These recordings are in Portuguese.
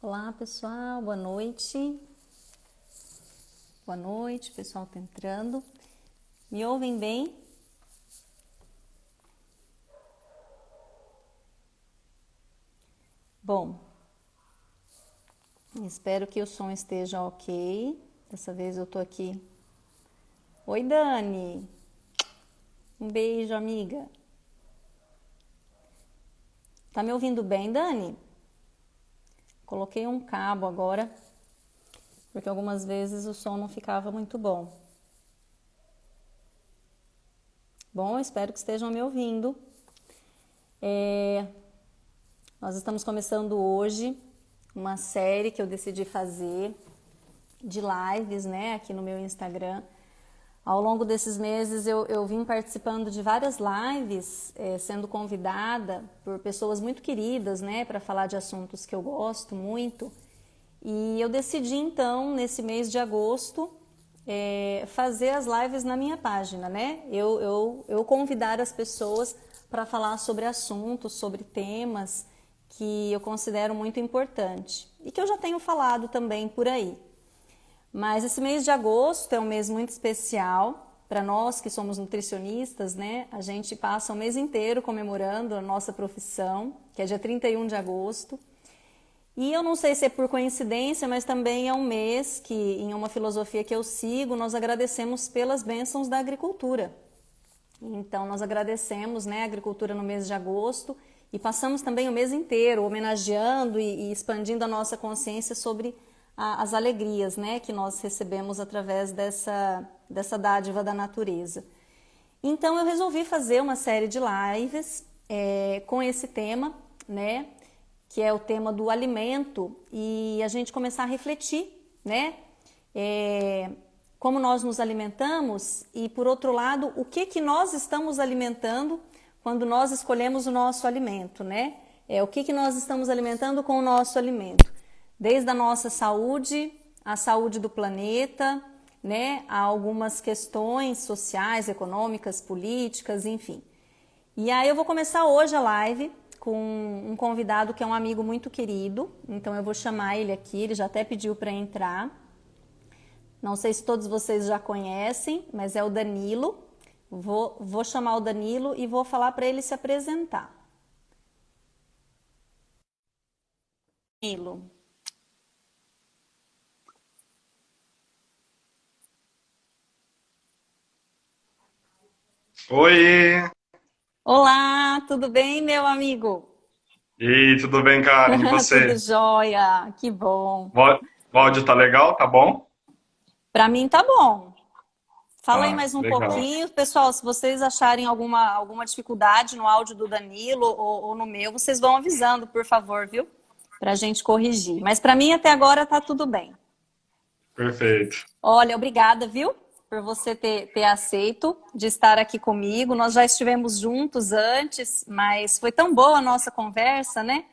Olá pessoal, boa noite. Boa noite, o pessoal tá entrando. Me ouvem bem? Bom, espero que o som esteja ok. Dessa vez eu tô aqui. Oi, Dani. Um beijo, amiga. Tá me ouvindo bem, Dani? Coloquei um cabo agora, porque algumas vezes o som não ficava muito bom. Bom, espero que estejam me ouvindo. Nós estamos começando hoje uma série que eu decidi fazer de lives, né, aqui no meu Instagram. Ao longo desses meses eu vim participando de várias lives, sendo convidada por pessoas muito queridas, né, para falar de assuntos que eu gosto muito. E eu decidi então, nesse mês de agosto, fazer as lives na minha página, né? Eu convidar as pessoas para falar sobre assuntos, sobre temas que eu considero muito importante e que eu já tenho falado também por aí. Mas esse mês de agosto é um mês muito especial para nós que somos nutricionistas, né? A gente passa o mês inteiro comemorando a nossa profissão, que é dia 31 de agosto. E eu não sei se é por coincidência, mas também é um mês que, em uma filosofia que eu sigo, nós agradecemos pelas bênçãos da agricultura. Então, nós agradecemos, né, a agricultura no mês de agosto e passamos também o mês inteiro homenageando e expandindo a nossa consciência sobre as alegrias, né, que nós recebemos através dessa dádiva da natureza. Então, eu resolvi fazer uma série de lives com esse tema, né, que é o tema do alimento, e a gente começar a refletir, né, como nós nos alimentamos e, por outro lado, o que nós estamos alimentando quando nós escolhemos o nosso alimento, né? O que nós estamos alimentando com o nosso alimento. Desde a nossa saúde, a saúde do planeta, né? A algumas questões sociais, econômicas, políticas, enfim. E aí eu vou começar hoje a live com um convidado que é um amigo muito querido, então eu vou chamar ele aqui, ele já até pediu para entrar. Não sei se todos vocês já conhecem, mas é o Danilo. Vou chamar o Danilo e vou falar para ele se apresentar. Danilo. Oi! Olá, tudo bem, meu amigo? E aí, tudo bem, Karen? E Tudo você? jóia, que bom. O áudio tá legal? Tá bom? Para mim tá bom. Fala aí Ah, mais um legal. pouquinho. Pessoal, se vocês acharem alguma dificuldade no áudio do Danilo ou no meu, vocês vão avisando, por favor, viu? Para a gente corrigir. Mas para mim até agora tá tudo bem. Perfeito. Olha, obrigada, viu? Por você ter aceito de estar aqui comigo. Nós já estivemos juntos antes, mas foi tão boa a nossa conversa, né?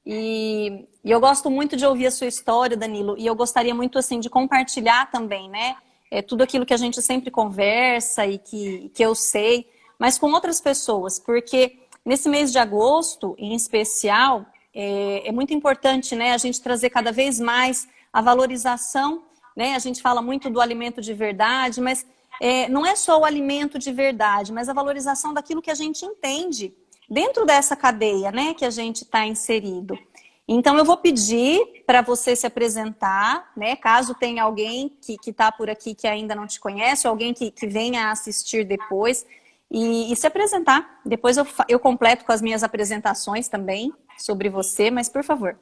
E eu gosto muito de ouvir a sua história, Danilo, e eu gostaria muito, assim, de compartilhar também, né? Tudo aquilo que a gente sempre conversa e que eu sei, mas com outras pessoas, porque nesse mês de agosto, em especial, é muito importante, né? A gente trazer cada vez mais a valorização, né? A gente fala muito do alimento de verdade, mas não é só o alimento de verdade, mas a valorização daquilo que a gente entende dentro dessa cadeia, né, que a gente está inserido. Então, eu vou pedir para você se apresentar, né, caso tenha alguém que está por aqui que ainda não te conhece, ou alguém que venha a assistir depois, e se apresentar. Depois eu completo com as minhas apresentações também sobre você, mas por favor.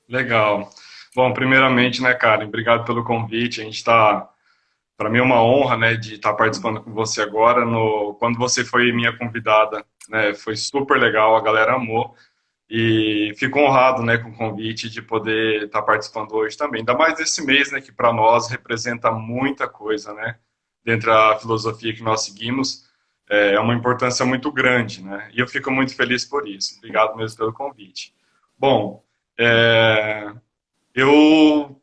Legal. Bom, primeiramente, né, Karen, obrigado pelo convite. A gente tá, para mim é uma honra, né, de estar participando com você agora. Quando você foi minha convidada, né, foi super legal, a galera amou. E fico honrado, né, com o convite de poder estar participando hoje também. Ainda mais esse mês, né, que para nós representa muita coisa, né, dentro da filosofia que nós seguimos, é uma importância muito grande, né, e eu fico muito feliz por isso. Obrigado mesmo pelo convite. Bom, é, eu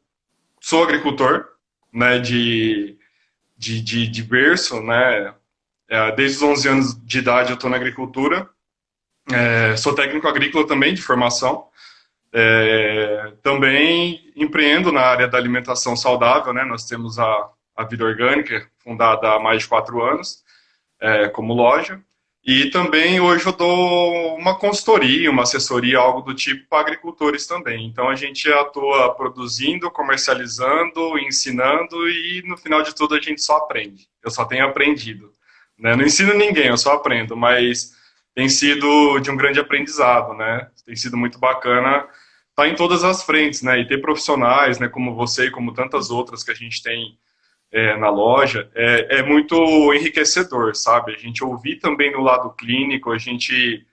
sou agricultor, né, de berço, né, desde os 11 anos de idade eu estou na agricultura, sou técnico agrícola também, de formação. Também empreendo na área da alimentação saudável, né? Nós temos a Vida Orgânica, fundada há mais de 4 anos, como loja. E também hoje eu dou uma consultoria, uma assessoria, algo do tipo para agricultores também. Então a gente atua produzindo, comercializando, ensinando e no final de tudo a gente só aprende. Eu só tenho aprendido, né? Não ensino ninguém, eu só aprendo, mas tem sido de um grande aprendizado, né? Tem sido muito bacana estar em todas as frentes, né? E ter profissionais, né, como você e como tantas outras que a gente tem na loja, é muito enriquecedor, sabe? A gente ouvir também no lado clínico, a gente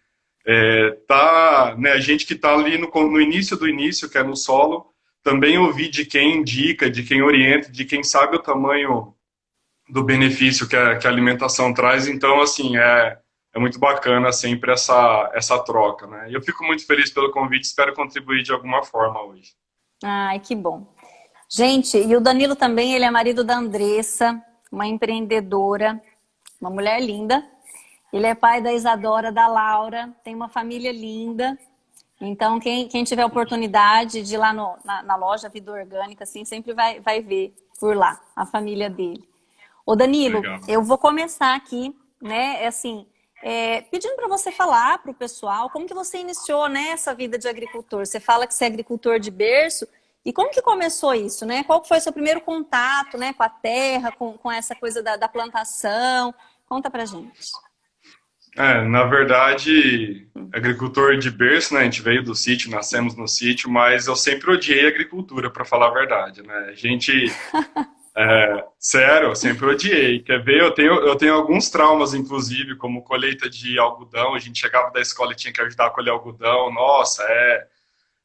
né, a gente que está ali no início do início, que é no solo, também ouvir de quem indica, de quem orienta, de quem sabe o tamanho do benefício que a alimentação traz. Então, assim, é muito bacana sempre essa troca, né? E eu fico muito feliz pelo convite, espero contribuir de alguma forma hoje. Ai, que bom. Gente, e o Danilo também, ele é marido da Andressa, uma empreendedora, uma mulher linda. Ele é pai da Isadora, da Laura, tem uma família linda. Então, quem tiver oportunidade de ir lá na loja Vida Orgânica, assim, sempre vai ver por lá a família dele. Ô Danilo, Legal. eu vou começar aqui, né, assim, pedindo para você falar para o pessoal como que você iniciou, né, essa vida de agricultor. Você fala que você é agricultor de berço, e como que começou isso, né? Qual foi o seu primeiro contato, né, com a terra, com essa coisa da plantação? Conta pra gente. Na verdade, agricultor de berço, né? A gente veio do sítio, nascemos no sítio, mas eu sempre odiei a agricultura, para falar a verdade, né? A gente, sério, eu sempre odiei. Quer ver? Eu tenho alguns traumas, inclusive, como colheita de algodão. A gente chegava da escola e tinha que ajudar a colher algodão. Nossa,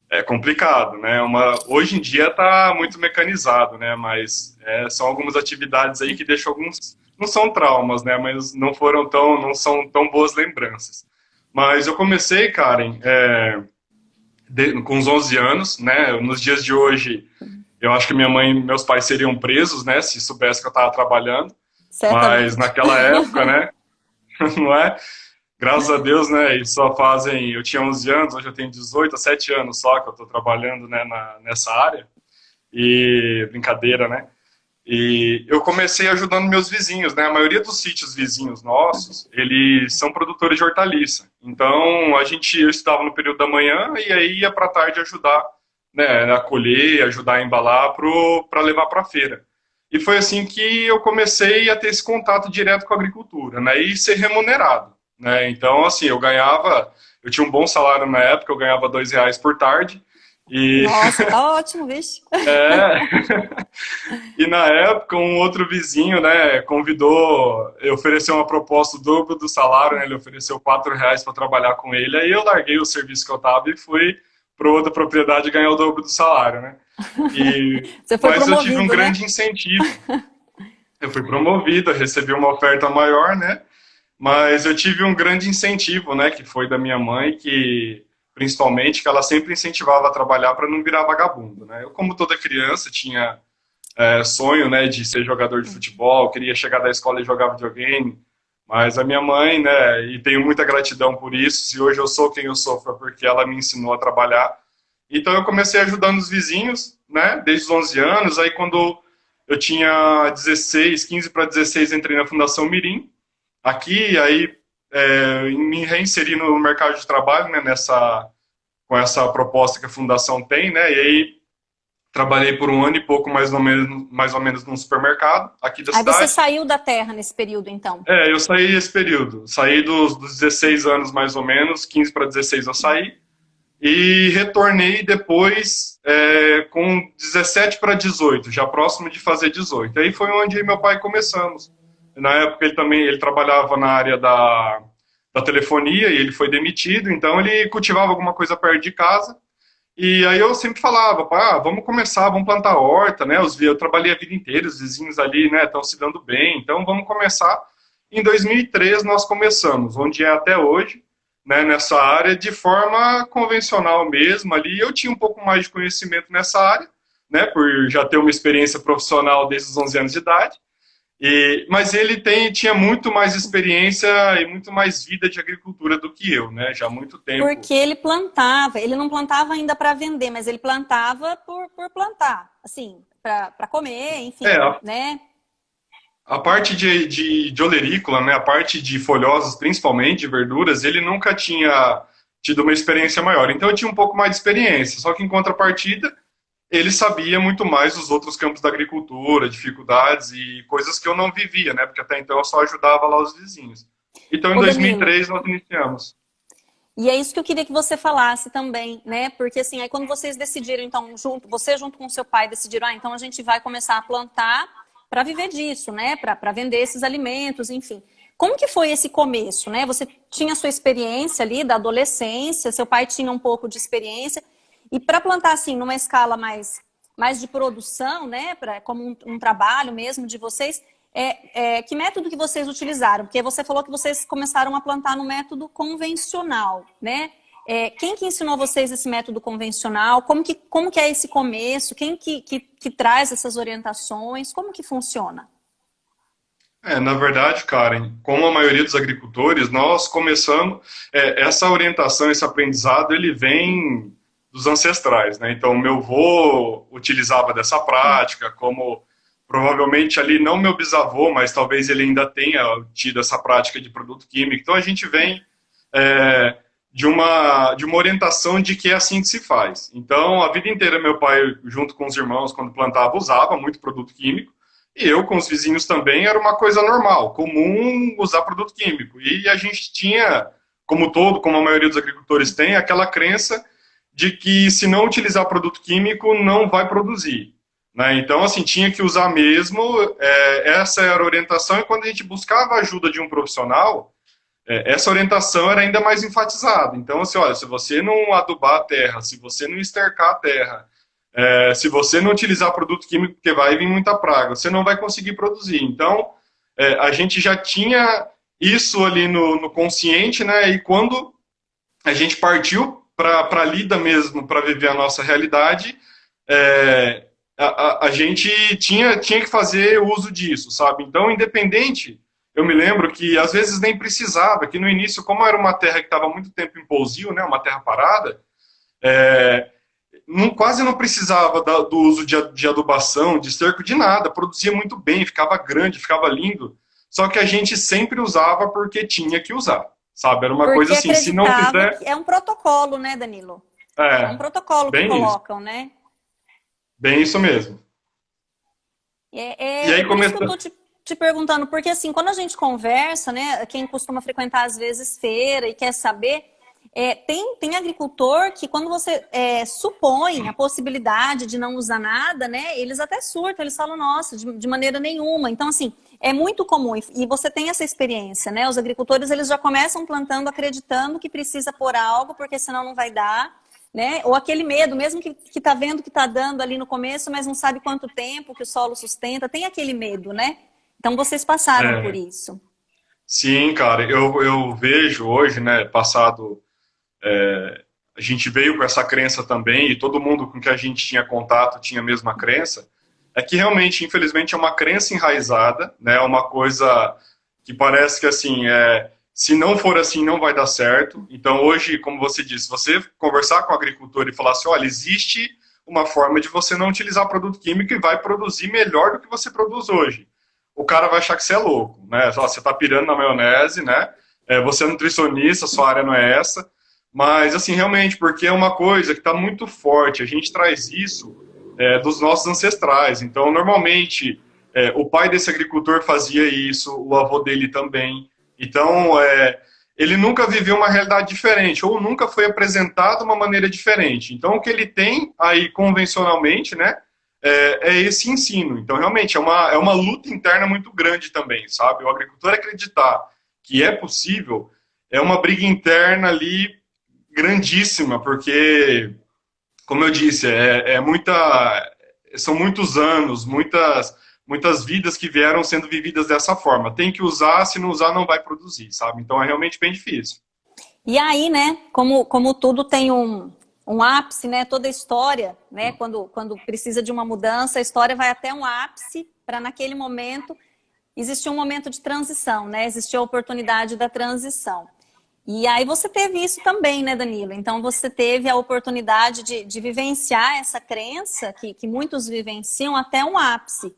é complicado, né? Hoje em dia está muito mecanizado, né? Mas são algumas atividades aí que deixam alguns, não são traumas, né? Mas não são tão boas lembranças. Mas eu comecei, Karen, com uns 11 anos, né? Nos dias de hoje, eu acho que minha mãe e meus pais seriam presos, né? Se soubesse que eu estava trabalhando. Mas Certamente. naquela época, né? Não é? Graças a Deus, né? E só fazem. Eu tinha 11 anos, hoje eu tenho 18, há 7 anos só que eu estou trabalhando, né, nessa área. E brincadeira, né? E eu comecei ajudando meus vizinhos, né? A maioria dos sítios vizinhos nossos, eles são produtores de hortaliça. Então, eu estudava no período da manhã e aí ia para a tarde ajudar, né, a colher, ajudar a embalar para levar para a feira. E foi assim que eu comecei a ter esse contato direto com a agricultura, né? E ser remunerado, né? Então, assim, eu tinha um bom salário na época, eu ganhava R$ 2 por tarde. E Nossa, tá ótimo, vixe. E na época, um outro vizinho, né, ofereceu uma proposta do dobro do salário, né, ele ofereceu R$ 4 para trabalhar com ele, aí eu larguei o serviço que eu estava e fui para outra propriedade ganhar o dobro do salário, né. Você foi Mas eu tive um promovido, né? grande incentivo. Eu fui promovido, eu recebi uma oferta maior, né, mas eu tive um grande incentivo, né, que foi da minha mãe, principalmente, que ela sempre incentivava a trabalhar para não virar vagabundo, né. Eu, como toda criança, tinha sonho, né, de ser jogador de futebol, queria chegar da escola e jogar videogame, mas a minha mãe, né, e tenho muita gratidão por isso, se hoje eu sou quem eu sou, foi porque ela me ensinou a trabalhar. Então eu comecei ajudando os vizinhos, né, desde os 11 anos, aí quando eu tinha 16, 15 para 16, entrei na Fundação Mirim, aqui, aí me reinseri no mercado de trabalho, né, com essa proposta que a Fundação tem, né, e aí trabalhei por um ano e pouco, mais ou menos num supermercado aqui da Aí você cidade. saiu da terra nesse período, então? Eu saí esse período. Saí dos 16 anos, mais ou menos, 15 para 16 eu saí. E retornei depois com 17 para 18, já próximo de fazer 18. Aí foi onde meu pai começamos. Na época ele trabalhava na área da telefonia e ele foi demitido, então ele cultivava alguma coisa perto de casa. E aí eu sempre falava, pá, vamos começar, vamos plantar horta, né? Eu trabalhei a vida inteira, os vizinhos ali, né, estão se dando bem, então vamos começar. Em 2003 nós começamos, onde é até hoje, né, nessa área, de forma convencional mesmo ali. Eu tinha um pouco mais de conhecimento nessa área, né, por já ter uma experiência profissional desde os 11 anos de idade. Mas ele tinha muito mais experiência e muito mais vida de agricultura do que eu, né? Já há muito tempo. Porque ele plantava, ele não plantava ainda para vender, mas ele plantava por plantar, assim, para comer, É, enfim, né? a parte de olerícola, né? A parte de folhosas, principalmente, de verduras, ele nunca tinha tido uma experiência maior. Então eu tinha um pouco mais de experiência. Só que em contrapartida, ele sabia muito mais dos outros campos da agricultura, dificuldades e coisas que eu não vivia, né? Porque até então eu só ajudava lá os vizinhos. Então em Ô Danilo, 2003 nós iniciamos. e é isso que eu queria que você falasse também, né? Porque assim, aí quando vocês decidiram, então, você junto com seu pai decidiram, então a gente vai começar a plantar para viver disso, né? Para vender esses alimentos, enfim. Como que foi esse começo, né? Você tinha sua experiência ali da adolescência, seu pai tinha um pouco de experiência, e para plantar assim, numa escala mais de produção, né? Como um trabalho mesmo de vocês, que método que vocês utilizaram? Porque você falou que vocês começaram a plantar no método convencional, né? Quem que ensinou vocês esse método convencional? Como que é esse começo? Quem que traz essas orientações? Como que funciona? Na verdade, Karen, como a maioria dos agricultores, nós começamos, essa orientação, esse aprendizado, ele vem dos ancestrais, né? Então, meu avô utilizava dessa prática, como provavelmente ali, não meu bisavô, mas talvez ele ainda tenha tido essa prática de produto químico. Então, a gente vem é, de uma orientação de que é assim que se faz. Então, a vida inteira, meu pai, junto com os irmãos, quando plantava, usava muito produto químico, e eu com os vizinhos também era uma coisa normal, comum usar produto químico. E a gente tinha, como a maioria dos agricultores tem, aquela crença de que se não utilizar produto químico não vai produzir. Né? Então, assim, tinha que usar mesmo, essa era a orientação, e quando a gente buscava a ajuda de um profissional, essa orientação era ainda mais enfatizada. Então, assim, olha, se você não adubar a terra, se você não estercar a terra, se você não utilizar produto químico, porque vai vir muita praga, você não vai conseguir produzir. Então, a gente já tinha isso ali no consciente, né? E quando a gente partiu para a lida mesmo, para viver a nossa realidade, a gente tinha que fazer uso disso, sabe? Então, independente, eu me lembro que às vezes nem precisava, que no início, como era uma terra que estava muito tempo em pousio, né? Uma terra parada, quase não precisava do uso de adubação, de esterco, de nada. Produzia muito bem, ficava grande, ficava lindo. Só que a gente sempre usava porque tinha que usar, sabe? Era uma coisa Porque assim, se não acreditava fizer, que é um protocolo, né, Danilo? É um é, protocolo que bem isso. colocam, né? Bem isso mesmo. E É aí por isso que eu começa. tô te perguntando, porque assim, quando a gente conversa, né, quem costuma frequentar às vezes feira e quer saber, tem agricultor que quando você supõe a possibilidade de não usar nada, né, eles até surtam, eles falam, nossa, de maneira nenhuma. Então, assim, é muito comum, e você tem essa experiência, né, os agricultores, eles já começam plantando acreditando que precisa pôr algo, porque senão não vai dar, né? Ou aquele medo, mesmo que tá vendo que tá dando ali no começo, mas não sabe quanto tempo que o solo sustenta, tem aquele medo, né? Então vocês passaram por É, isso. sim, cara, eu vejo hoje, né, passado, a gente veio com essa crença também, e todo mundo com que a gente tinha contato tinha a mesma crença, é que realmente, infelizmente, é uma crença enraizada, né, é uma coisa que parece que, assim, se não for assim, não vai dar certo. Então, hoje, como você disse, você conversar com o agricultor e falar assim, olha, existe uma forma de você não utilizar produto químico e vai produzir melhor do que você produz hoje. O cara vai achar que você é louco, né? Você está pirando na maionese, né? Você é nutricionista, sua área não é essa. Mas, assim, realmente, porque é uma coisa que está muito forte. A gente traz isso dos nossos ancestrais. Então, normalmente, o pai desse agricultor fazia isso, o avô dele também. Então, ele nunca viveu uma realidade diferente, ou nunca foi apresentado uma maneira diferente. Então, o que ele tem aí convencionalmente, né, é esse ensino. Então, realmente, é uma luta interna muito grande também, sabe? O agricultor acreditar que é possível é uma briga interna ali grandíssima, porque, como eu disse, são muitos anos, muitas vidas que vieram sendo vividas dessa forma. Tem que usar, se não usar, não vai produzir, sabe? Então é realmente bem difícil. E aí, né, como tudo tem um ápice, né, toda história, né, quando precisa de uma mudança, a história vai até um ápice para naquele momento existiu um momento de transição, né? Existiu a oportunidade da transição. E aí você teve isso também, né, Danilo? Então você teve a oportunidade de vivenciar essa crença que muitos vivenciam até um ápice,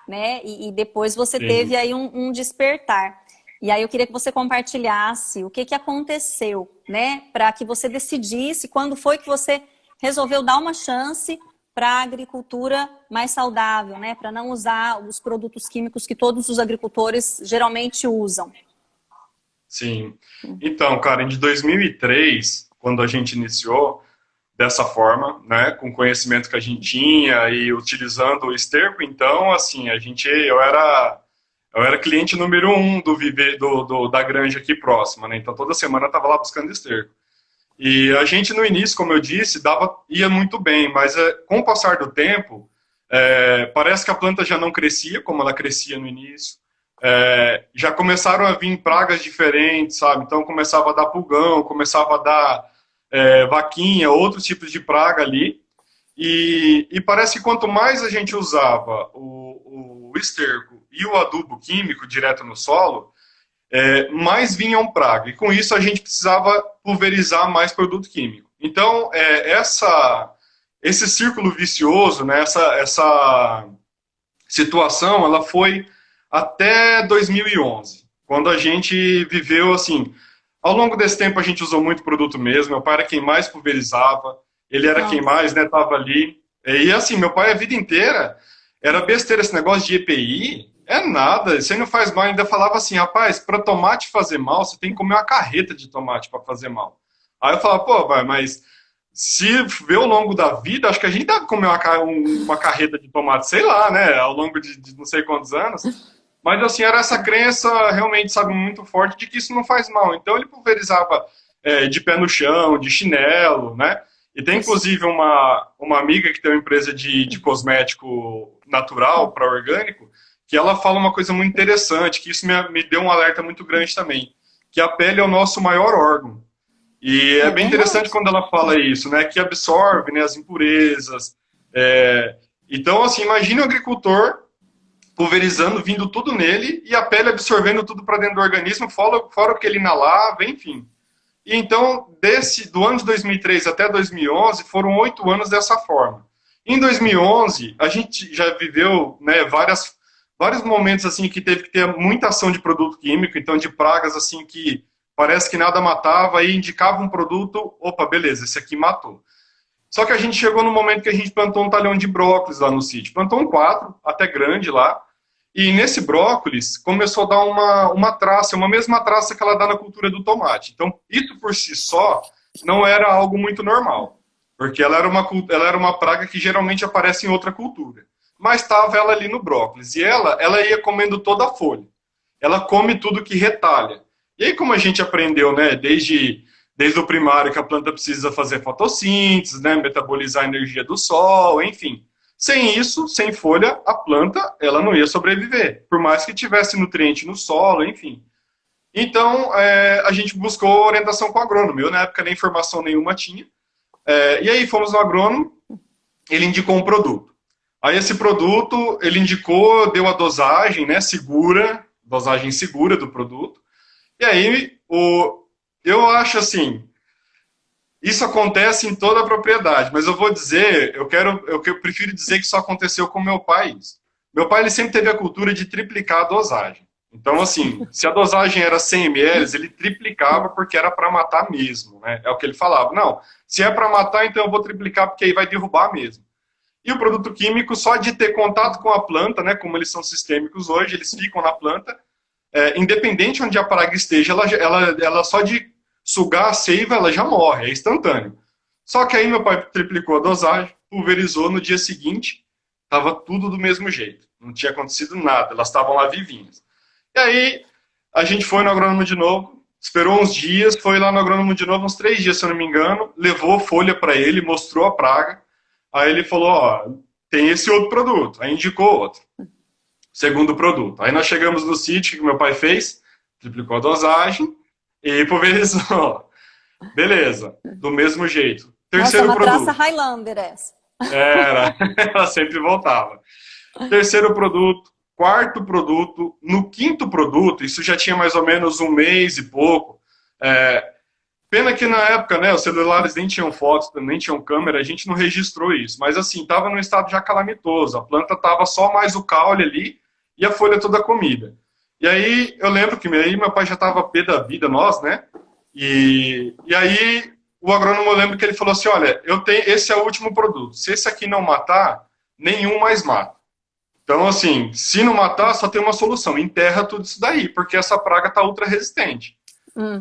né? E depois você Sim. teve aí um despertar. E aí eu queria que você compartilhasse o que aconteceu, né? Para que você decidisse quando foi que você resolveu dar uma chance para a agricultura mais saudável, né? Para não usar os produtos químicos que todos os agricultores geralmente usam. Sim. Então, Karen, de 2003, quando a gente iniciou dessa forma, né, com o conhecimento que a gente tinha e utilizando o esterco, então, assim, eu era cliente número um do viver da granja aqui próxima, né? Então toda semana eu estava lá buscando esterco. E a gente no início, como eu disse, ia muito bem, mas com o passar do tempo, parece que a planta já não crescia como ela crescia no início. Já começaram a vir pragas diferentes, sabe? Então começava a dar pulgão, começava a dar vaquinha, outros tipos de praga ali. E parece que quanto mais a gente usava o esterco e o adubo químico direto no solo, mais vinham praga. E com isso a gente precisava pulverizar mais produto químico. Então, esse círculo vicioso, né, essa situação, ela foi até 2011, quando a gente viveu assim. Ao longo desse tempo a gente usou muito produto mesmo. Meu pai era quem mais pulverizava, ele era quem Nossa. mais, né, tava ali. E assim, meu pai a vida inteira era besteira esse negócio de EPI. É nada, isso aí não faz mal. Ainda falava assim, rapaz, para tomate fazer mal, você tem que comer uma carreta de tomate para fazer mal. Aí eu falava, pô, pai, mas se ver ao longo da vida, acho que a gente deve comer uma carreta de tomate, sei lá, né, ao longo de não sei quantos anos. Mas assim, era essa crença realmente, sabe, muito forte de que isso não faz mal. Então ele pulverizava de pé no chão, de chinelo, né? E tem inclusive uma amiga que tem uma empresa de cosmético natural para orgânico, que ela fala uma coisa muito interessante, que isso me deu um alerta muito grande também, que a pele é o nosso maior órgão. E é É bem interessante verdade. quando ela fala isso, né? Que absorve, né, as impurezas. Então, assim, imagine o agricultor pulverizando, vindo tudo nele, e a pele absorvendo tudo para dentro do organismo, fora o que ele inalava, enfim. E então, do ano de 2003 até 2011, foram 8 anos dessa forma. Em 2011, a gente já viveu, né, vários momentos assim que teve que ter muita ação de produto químico, então de pragas assim que parece que nada matava e indicava um produto, opa, beleza, esse aqui matou. Só que a gente chegou no momento que a gente plantou um talhão de brócolis lá no sítio. Plantou um 4, até grande lá. E nesse brócolis começou a dar uma traça, uma mesma traça que ela dá na cultura do tomate. Então, isso por si só não era algo muito normal. Porque ela era uma praga que geralmente aparece em outra cultura. Mas estava ela ali no brócolis. E ela ia comendo toda a folha. Ela come tudo que retalha. E aí, como a gente aprendeu, né, desde o primário, que a planta precisa fazer fotossíntese, né, metabolizar a energia do sol, enfim. Sem isso, sem folha, a planta ela não ia sobreviver, por mais que tivesse nutriente no solo, enfim. Então, a gente buscou orientação com o agrônomo. Eu, na época, nem informação nenhuma tinha. E aí, fomos no agrônomo, ele indicou um produto. Aí, esse produto, ele indicou, deu a dosagem, né, dosagem segura do produto. E aí, eu acho assim, isso acontece em toda a propriedade, mas eu vou dizer, eu prefiro dizer que isso aconteceu com meu pai. Meu pai ele sempre teve a cultura de triplicar a dosagem. Então, assim, se a dosagem era 100 ml, ele triplicava porque era para matar mesmo, né? É o que ele falava. Não, se é para matar, então eu vou triplicar porque aí vai derrubar mesmo. E o produto químico, só de ter contato com a planta, né? Como eles são sistêmicos hoje, eles ficam na planta, independente onde a praga esteja, ela só de sugar a seiva, ela já morre, é instantâneo. Só que aí meu pai triplicou a dosagem, pulverizou no dia seguinte, estava tudo do mesmo jeito. Não tinha acontecido nada, elas estavam lá vivinhas. E aí a gente foi no agrônomo de novo, esperou uns dias, foi lá no agrônomo de novo, uns 3 dias, se eu não me engano, levou folha para ele, mostrou a praga. Aí ele falou, ó, tem esse outro produto. Aí indicou outro. Segundo produto. Aí nós chegamos no sítio que meu pai fez, triplicou a dosagem e pulverizou. Beleza, do mesmo jeito. Nossa, é Terceiro uma traça produto. Highlander essa. Ela sempre voltava. Terceiro produto, quarto produto, no quinto produto, isso já tinha mais ou menos um mês e pouco. Pena que na época, né, os celulares nem tinham fotos, nem tinham câmera, a gente não registrou isso. Mas assim, estava num estado já calamitoso. A planta estava só mais o caule ali e a folha toda comida. E aí eu lembro que aí meu pai já estava pé da vida, nós, né? E aí o agrônomo, eu lembro que ele falou assim, olha, esse é o último produto. Se esse aqui não matar, nenhum mais mata. Então, assim, se não matar, só tem uma solução. Enterra tudo isso daí, porque essa praga está ultra resistente.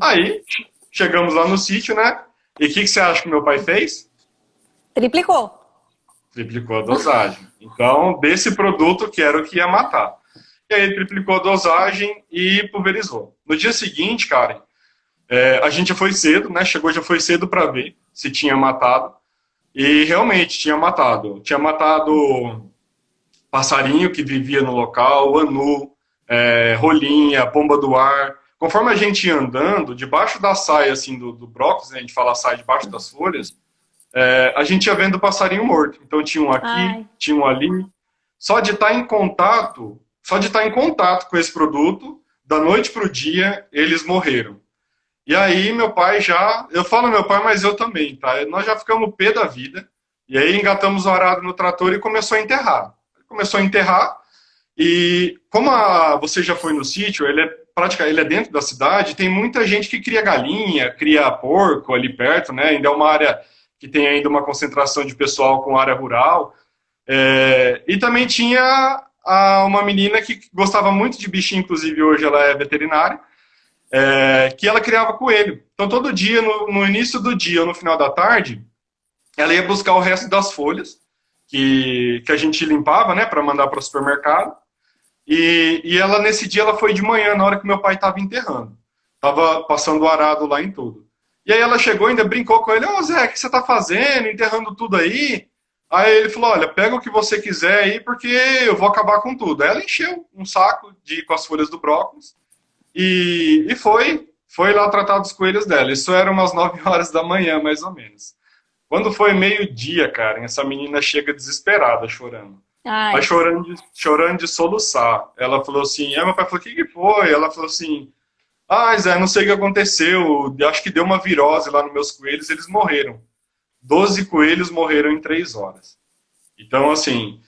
Aí, chegamos lá no sítio, né? E o que você acha que meu pai fez? Triplicou. Triplicou a dosagem. Então, desse produto que era o que ia matar. E aí ele triplicou a dosagem e pulverizou. No dia seguinte, Karen, a gente já foi cedo, né? Chegou, já foi cedo para ver se tinha matado. E realmente tinha matado. Tinha matado passarinho que vivia no local, anu, rolinha, pomba do ar. Conforme a gente ia andando, debaixo da saia assim, do brócolis, né, a gente fala saia debaixo das folhas, a gente ia vendo passarinho morto. Então tinha um aqui, tinha um ali. Só de estar em contato, com esse produto, da noite para o dia, eles morreram. E aí meu pai já, eu falo meu pai, mas eu também, tá? Nós já ficamos pé da vida. E aí engatamos o arado no trator e começou a enterrar. Começou a enterrar. E como você já foi no sítio, ele é dentro da cidade, tem muita gente que cria galinha, cria porco ali perto, né? Ainda é uma área que tem ainda uma concentração de pessoal com área rural. E também tinha uma menina que gostava muito de bichinho, inclusive hoje ela é veterinária, que ela criava coelho. Então todo dia, no início do dia ou no final da tarde, ela ia buscar o resto das folhas que a gente limpava, né, para mandar para o supermercado. E ela, nesse dia, ela foi de manhã, na hora que meu pai estava enterrando. Estava passando o arado lá em tudo. E aí ela chegou e ainda brincou com ele, ô Zé, o que você está fazendo, enterrando tudo aí? Aí ele falou, olha, pega o que você quiser aí, porque eu vou acabar com tudo. Aí ela encheu um saco com as folhas do brócolis e foi lá tratar dos coelhos dela. Isso era umas 9 horas da manhã, mais ou menos. Quando foi meio-dia, cara, essa menina chega desesperada, chorando. Mas chorando de soluçar. Ela falou assim, meu pai falou, o que foi? Ela falou assim, Zé, não sei o que aconteceu, acho que deu uma virose lá nos meus coelhos, eles morreram. 12 coelhos morreram em 3 horas. Então, assim,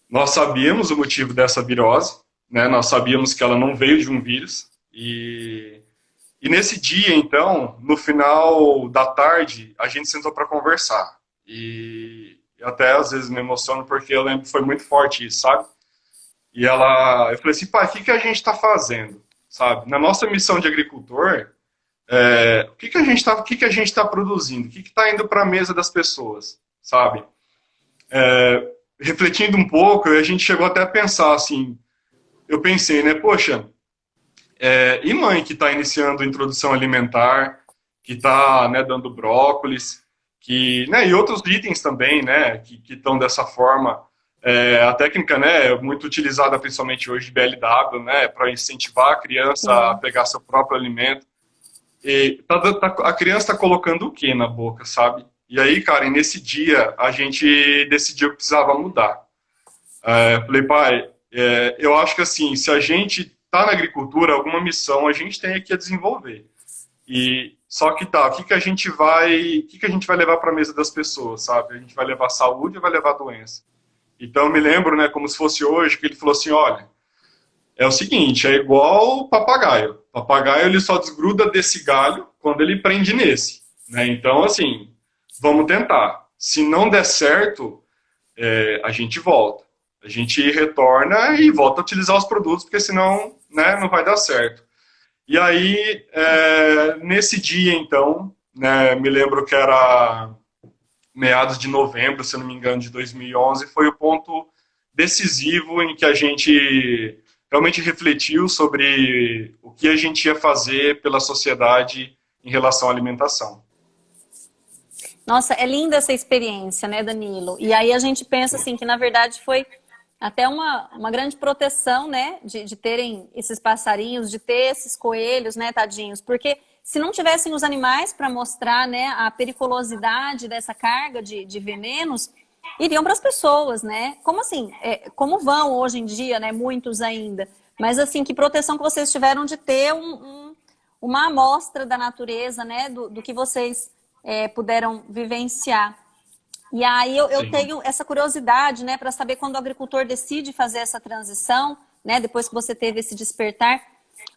nós sabíamos o motivo dessa virose, né? Nós sabíamos que ela não veio de um vírus. E nesse dia, então, no final da tarde, a gente sentou para conversar. E até às vezes me emociono porque eu lembro que foi muito forte isso, sabe? E eu falei assim, pai, o que a gente está fazendo, sabe? Na nossa missão de agricultor, o que a gente está produzindo? O que está indo para a mesa das pessoas, sabe? Refletindo um pouco, a gente chegou até a pensar assim, eu pensei, né, poxa, e mãe que está iniciando a introdução alimentar, que está, né, dando brócolis, né, e outros itens também, né, que estão dessa forma. A técnica, né, é muito utilizada principalmente hoje de BLW, né, para incentivar a criança a pegar seu próprio alimento. E a criança está colocando o que na boca, sabe? E aí, Karen, nesse dia a gente decidiu que precisava mudar. Falei, pai, eu acho que assim, se a gente está na agricultura, alguma missão a gente tem aqui a desenvolver. E só que o que a gente vai levar para a mesa das pessoas, sabe? A gente vai levar saúde ou vai levar doença? Então eu me lembro, né, como se fosse hoje, que ele falou assim, olha, é o seguinte, é igual o papagaio. O papagaio ele só desgruda desse galho quando ele prende nesse, né? Então assim, vamos tentar. Se não der certo, a gente volta. A gente retorna e volta a utilizar os produtos, porque senão, né, não vai dar certo. E aí, nesse dia, então, né, me lembro que era meados de novembro, se não me engano, de 2011, foi o ponto decisivo em que a gente realmente refletiu sobre o que a gente ia fazer pela sociedade em relação à alimentação. Nossa, é linda essa experiência, né, Danilo? E aí a gente pensa assim que na verdade foi até uma grande proteção, né, de terem esses passarinhos, de ter esses coelhos, né, tadinhos, porque se não tivessem os animais para mostrar, né, a periculosidade dessa carga de venenos, iriam para as pessoas, né? Como assim? Como vão hoje em dia, né? Muitos ainda. Mas assim, que proteção que vocês tiveram de ter uma amostra da natureza, né? Do que vocês puderam vivenciar. E aí eu Sim. tenho essa curiosidade, né? Para saber quando o agricultor decide fazer essa transição, né? Depois que você teve esse despertar,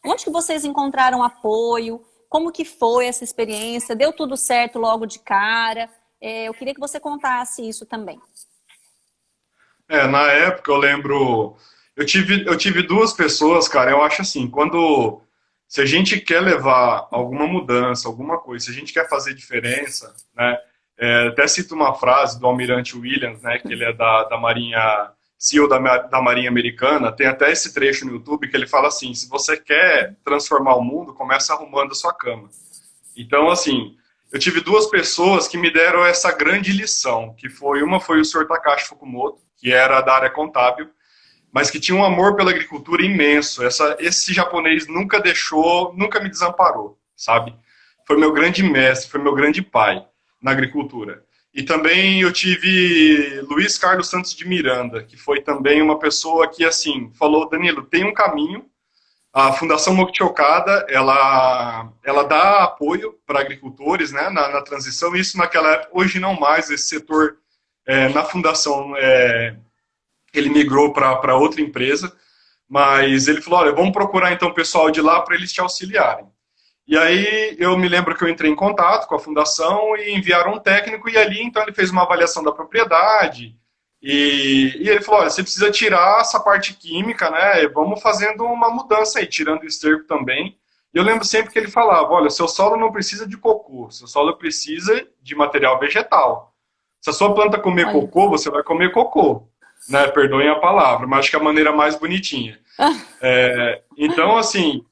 onde que vocês encontraram apoio? Como que foi essa experiência? Deu tudo certo logo de cara? Eu queria que você contasse isso também. Na época eu lembro, eu tive duas pessoas, cara, eu acho assim, se a gente quer levar alguma mudança, alguma coisa, se a gente quer fazer diferença, né, até cito uma frase do Almirante Williams, né, que ele é da Marinha, CEO da Marinha Americana, tem até esse trecho no YouTube que ele fala assim, se você quer transformar o mundo, começa arrumando a sua cama. Então, assim, eu tive duas pessoas que me deram essa grande lição, uma foi o Sr. Takashi Fukumoto, que era da área contábil, mas que tinha um amor pela agricultura imenso. Esse japonês nunca me desamparou, sabe? Foi meu grande mestre, foi meu grande pai na agricultura. E também eu tive Luiz Carlos Santos de Miranda, que foi também uma pessoa que, assim, falou, Danilo, tem um caminho. A Fundação Mokti Okada, ela dá apoio para agricultores, né, na transição, isso naquela época, hoje não mais, esse setor na fundação, ele migrou para outra empresa, mas ele falou, olha, vamos procurar então o pessoal de lá para eles te auxiliarem. E aí eu me lembro que eu entrei em contato com a fundação e enviaram um técnico, e ali então ele fez uma avaliação da propriedade, e ele falou, olha, você precisa tirar essa parte química, né, vamos fazendo uma mudança aí, tirando o esterco também. E eu lembro sempre que ele falava, olha, seu solo não precisa de cocô, seu solo precisa de material vegetal. Se a sua planta comer Olha. cocô, você vai comer cocô, né, perdoem a palavra, mas acho que é a maneira mais bonitinha. Então, assim,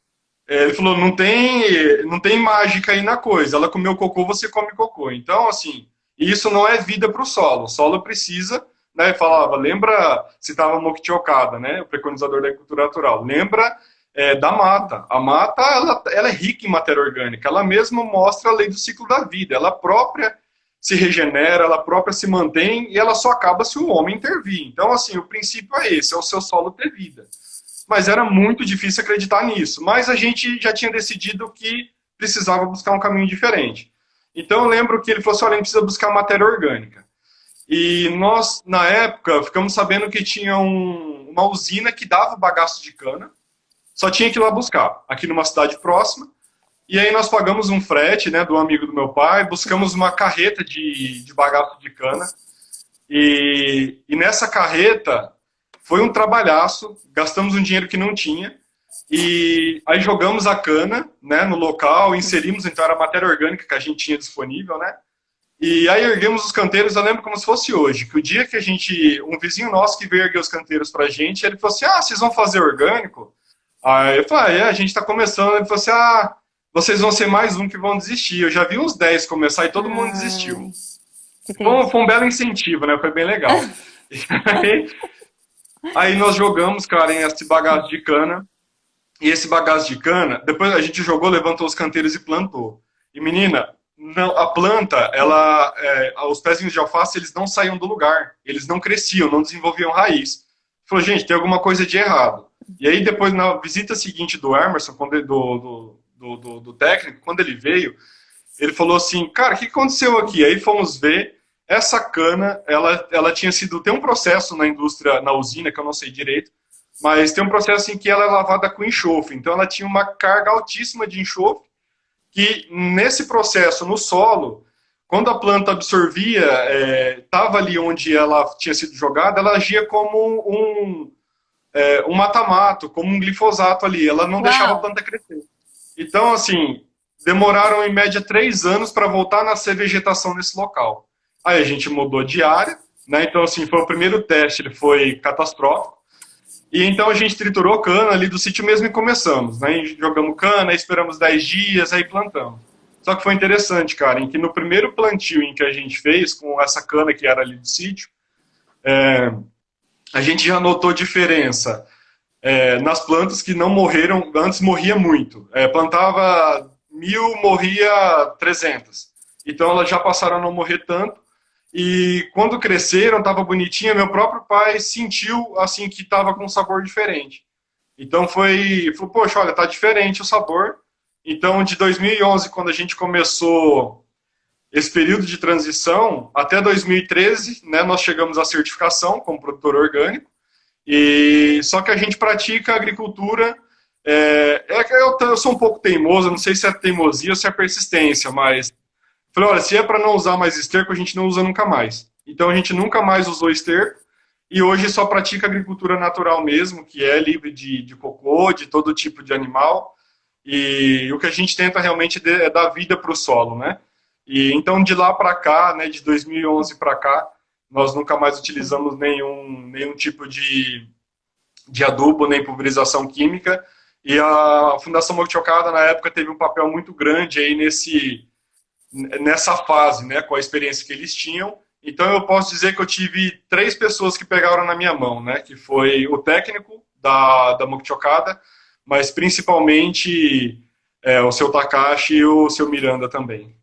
ele falou, não tem mágica aí na coisa. Ela comeu cocô, você come cocô. Então, assim, isso não é vida para o solo. O solo precisa, né? Falava, lembra, citava Mokti Okada, né? O preconizador da agricultura natural. Lembra da mata. A mata, ela é rica em matéria orgânica. Ela mesma mostra a lei do ciclo da vida. Ela própria se regenera, ela própria se mantém e ela só acaba se o homem intervir. Então, assim, o princípio é esse, é o seu solo ter vida. Mas era muito difícil acreditar nisso. Mas a gente já tinha decidido que precisava buscar um caminho diferente. Então eu lembro que ele falou assim, olha, a gente precisa buscar matéria orgânica. E nós, na época, ficamos sabendo que tinha uma usina que dava bagaço de cana, só tinha que ir lá buscar, aqui numa cidade próxima. E aí nós pagamos um frete, né, do amigo do meu pai, buscamos uma carreta de bagaço de cana. E nessa carreta foi um trabalhaço, gastamos um dinheiro que não tinha, e aí jogamos a cana, né, no local, inserimos, então era matéria orgânica que a gente tinha disponível, né, e aí erguemos os canteiros, eu lembro como se fosse hoje, que o dia que um vizinho nosso que veio erguer os canteiros pra gente, ele falou assim, vocês vão fazer orgânico? Aí eu falei, a gente tá começando, ele falou assim, vocês vão ser mais um que vão desistir, eu já vi uns 10 começar e todo mundo desistiu. Foi um belo incentivo, né, foi bem legal. Aí nós jogamos, cara, em esse bagaço de cana. E esse bagaço de cana, depois a gente jogou, levantou os canteiros e plantou. E menina, não, a planta, os pezinhos de alface, eles não saíam do lugar. Eles não cresciam, não desenvolviam raiz. Falou, gente, tem alguma coisa de errado. E aí depois, na visita seguinte do Emerson, do técnico, quando ele veio, ele falou assim, cara, o que aconteceu aqui? Aí fomos ver, essa cana, ela tinha sido, tem um processo na indústria, na usina, que eu não sei direito, mas tem um processo em que ela é lavada com enxofre, então ela tinha uma carga altíssima de enxofre, que nesse processo, no solo, quando a planta absorvia, estava ali onde ela tinha sido jogada, ela agia como um mata-mato, como um glifosato ali, ela não deixava a planta crescer. Então, assim, demoraram em média 3 anos para voltar a nascer vegetação nesse local. Aí a gente mudou de área, né? Então, assim, foi o primeiro teste, ele foi catastrófico. E então a gente triturou cana ali do sítio mesmo e começamos, né? Jogamos cana, esperamos 10 dias, aí plantamos. Só que foi interessante, cara, em que no primeiro plantio em que a gente fez, com essa cana que era ali do sítio, a gente já notou diferença nas plantas que não morreram, antes morria muito. Plantava 1000, morria 300. Então elas já passaram a não morrer tanto. e quando cresceram, estava bonitinha, meu próprio pai sentiu assim que estava com um sabor diferente. Então falou, poxa, olha, tá diferente o sabor. Então, de 2011, quando a gente começou esse período de transição, até 2013, né, nós chegamos à certificação como produtor orgânico. E só que a gente pratica agricultura. Eu sou um pouco teimoso, não sei se é teimosia ou se é persistência, mas falei, olha, se é para não usar mais esterco, a gente não usa nunca mais. Então a gente nunca mais usou esterco e hoje só pratica agricultura natural mesmo, que é livre de cocô, de todo tipo de animal. E o que a gente tenta realmente é dar vida para o solo, né? E então de lá para cá, né, de 2011 para cá, nós nunca mais utilizamos nenhum tipo de adubo, nem pulverização química. E a Fundação Mochocada, na época, teve um papel muito grande aí nessa fase, né, com a experiência que eles tinham. Então eu posso dizer que eu tive 3 pessoas que pegaram na minha mão, né, que foi o técnico da Mochocada, mas principalmente o seu Takashi e o seu Miranda também.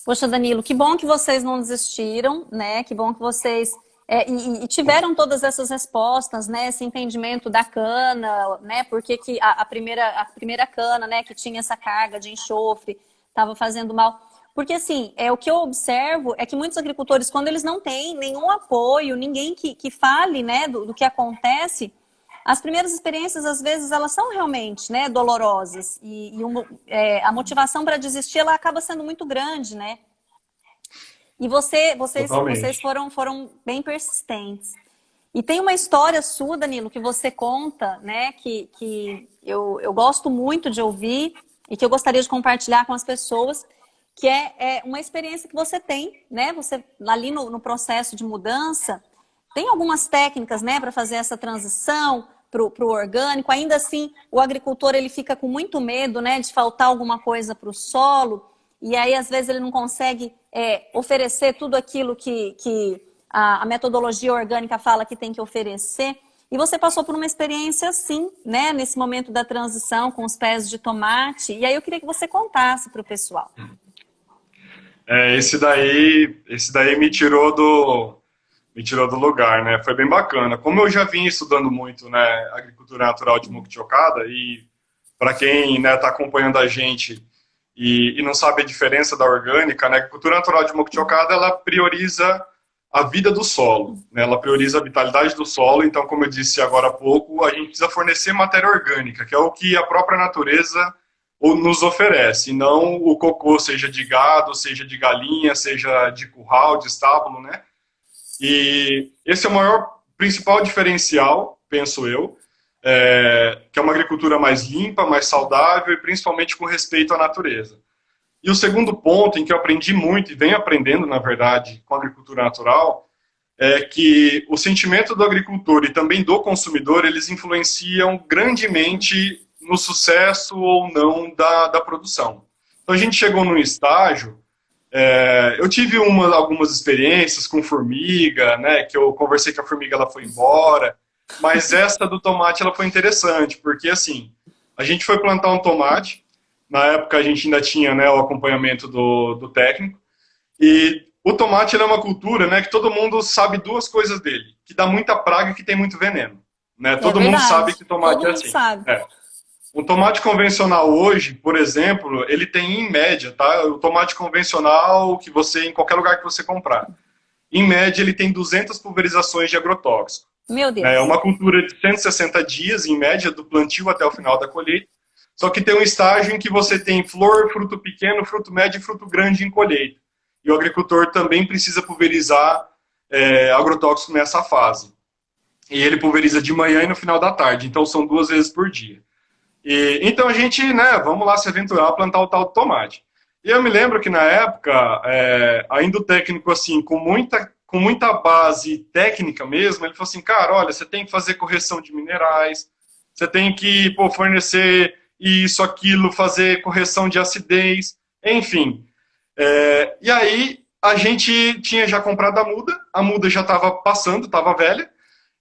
Poxa, Danilo, que bom que vocês não desistiram, né? Que bom que vocês e tiveram todas essas respostas, né? Esse entendimento da cana, né? Porque que a primeira cana, né? Que tinha essa carga de enxofre, estava fazendo mal. Porque assim, o que eu observo é que muitos agricultores, quando eles não têm nenhum apoio, ninguém que fale, né? Do que acontece, as primeiras experiências, às vezes, elas são realmente, né, dolorosas. A motivação para desistir, ela acaba sendo muito grande, né? E vocês foram bem persistentes. E tem uma história sua, Danilo, que você conta, né, que eu gosto muito de ouvir e que eu gostaria de compartilhar com as pessoas, que é uma experiência que você tem, né? Você, ali no processo de mudança, tem algumas técnicas, né, para fazer essa transição para o orgânico. Ainda assim, o agricultor ele fica com muito medo, né, de faltar alguma coisa para o solo, e aí às vezes ele não consegue oferecer tudo aquilo que a metodologia orgânica fala que tem que oferecer. E você passou por uma experiência assim, né, nesse momento da transição com os pés de tomate, e aí eu queria que você contasse para o pessoal. Esse daí me tirou do lugar, né? Foi bem bacana. Como eu já vim estudando muito, né, agricultura natural de Muctiocada, e para quem, né, está acompanhando a gente e não sabe a diferença da orgânica, né, a agricultura natural de Muctiocada, ela prioriza a vida do solo, né? Ela prioriza a vitalidade do solo. Então, como eu disse agora há pouco, a gente precisa fornecer matéria orgânica, que é o que a própria natureza nos oferece, e não o cocô, seja de gado, seja de galinha, seja de curral, de estábulo, né? E esse é o principal diferencial, penso eu, que é uma agricultura mais limpa, mais saudável e principalmente com respeito à natureza. E o segundo ponto, em que eu aprendi muito e venho aprendendo, na verdade, com a agricultura natural, é que o sentimento do agricultor e também do consumidor, eles influenciam grandemente no sucesso ou não da produção. Então a gente chegou num estágio, eu tive algumas experiências com formiga, né, que eu conversei com a formiga, ela foi embora, mas essa do tomate ela foi interessante, porque assim, a gente foi plantar um tomate, na época a gente ainda tinha, né, o acompanhamento do técnico, e o tomate é uma cultura, né, que todo mundo sabe 2 coisas dele, que dá muita praga e que tem muito veneno. Né? Todo mundo sabe que tomate todo é mundo assim. sabe. O tomate convencional hoje, por exemplo, ele tem em média, tá? O tomate convencional que você, em qualquer lugar que você comprar, em média ele tem 200 pulverizações de agrotóxico. Meu Deus. É uma cultura de 160 dias, em média, do plantio até o final da colheita. Só que tem um estágio em que você tem flor, fruto pequeno, fruto médio e fruto grande em colheita. E o agricultor também precisa pulverizar agrotóxico nessa fase. E ele pulveriza de manhã e no final da tarde, então são 2 vezes por dia. Então a gente, né, vamos lá se aventurar a plantar o tal do tomate. E eu me lembro que na época, ainda o técnico, assim, com muita base técnica mesmo, ele falou assim, cara, olha, você tem que fazer correção de minerais, você tem que fornecer isso, aquilo, fazer correção de acidez, enfim. E aí a gente tinha já comprado a muda já estava passando, estava velha,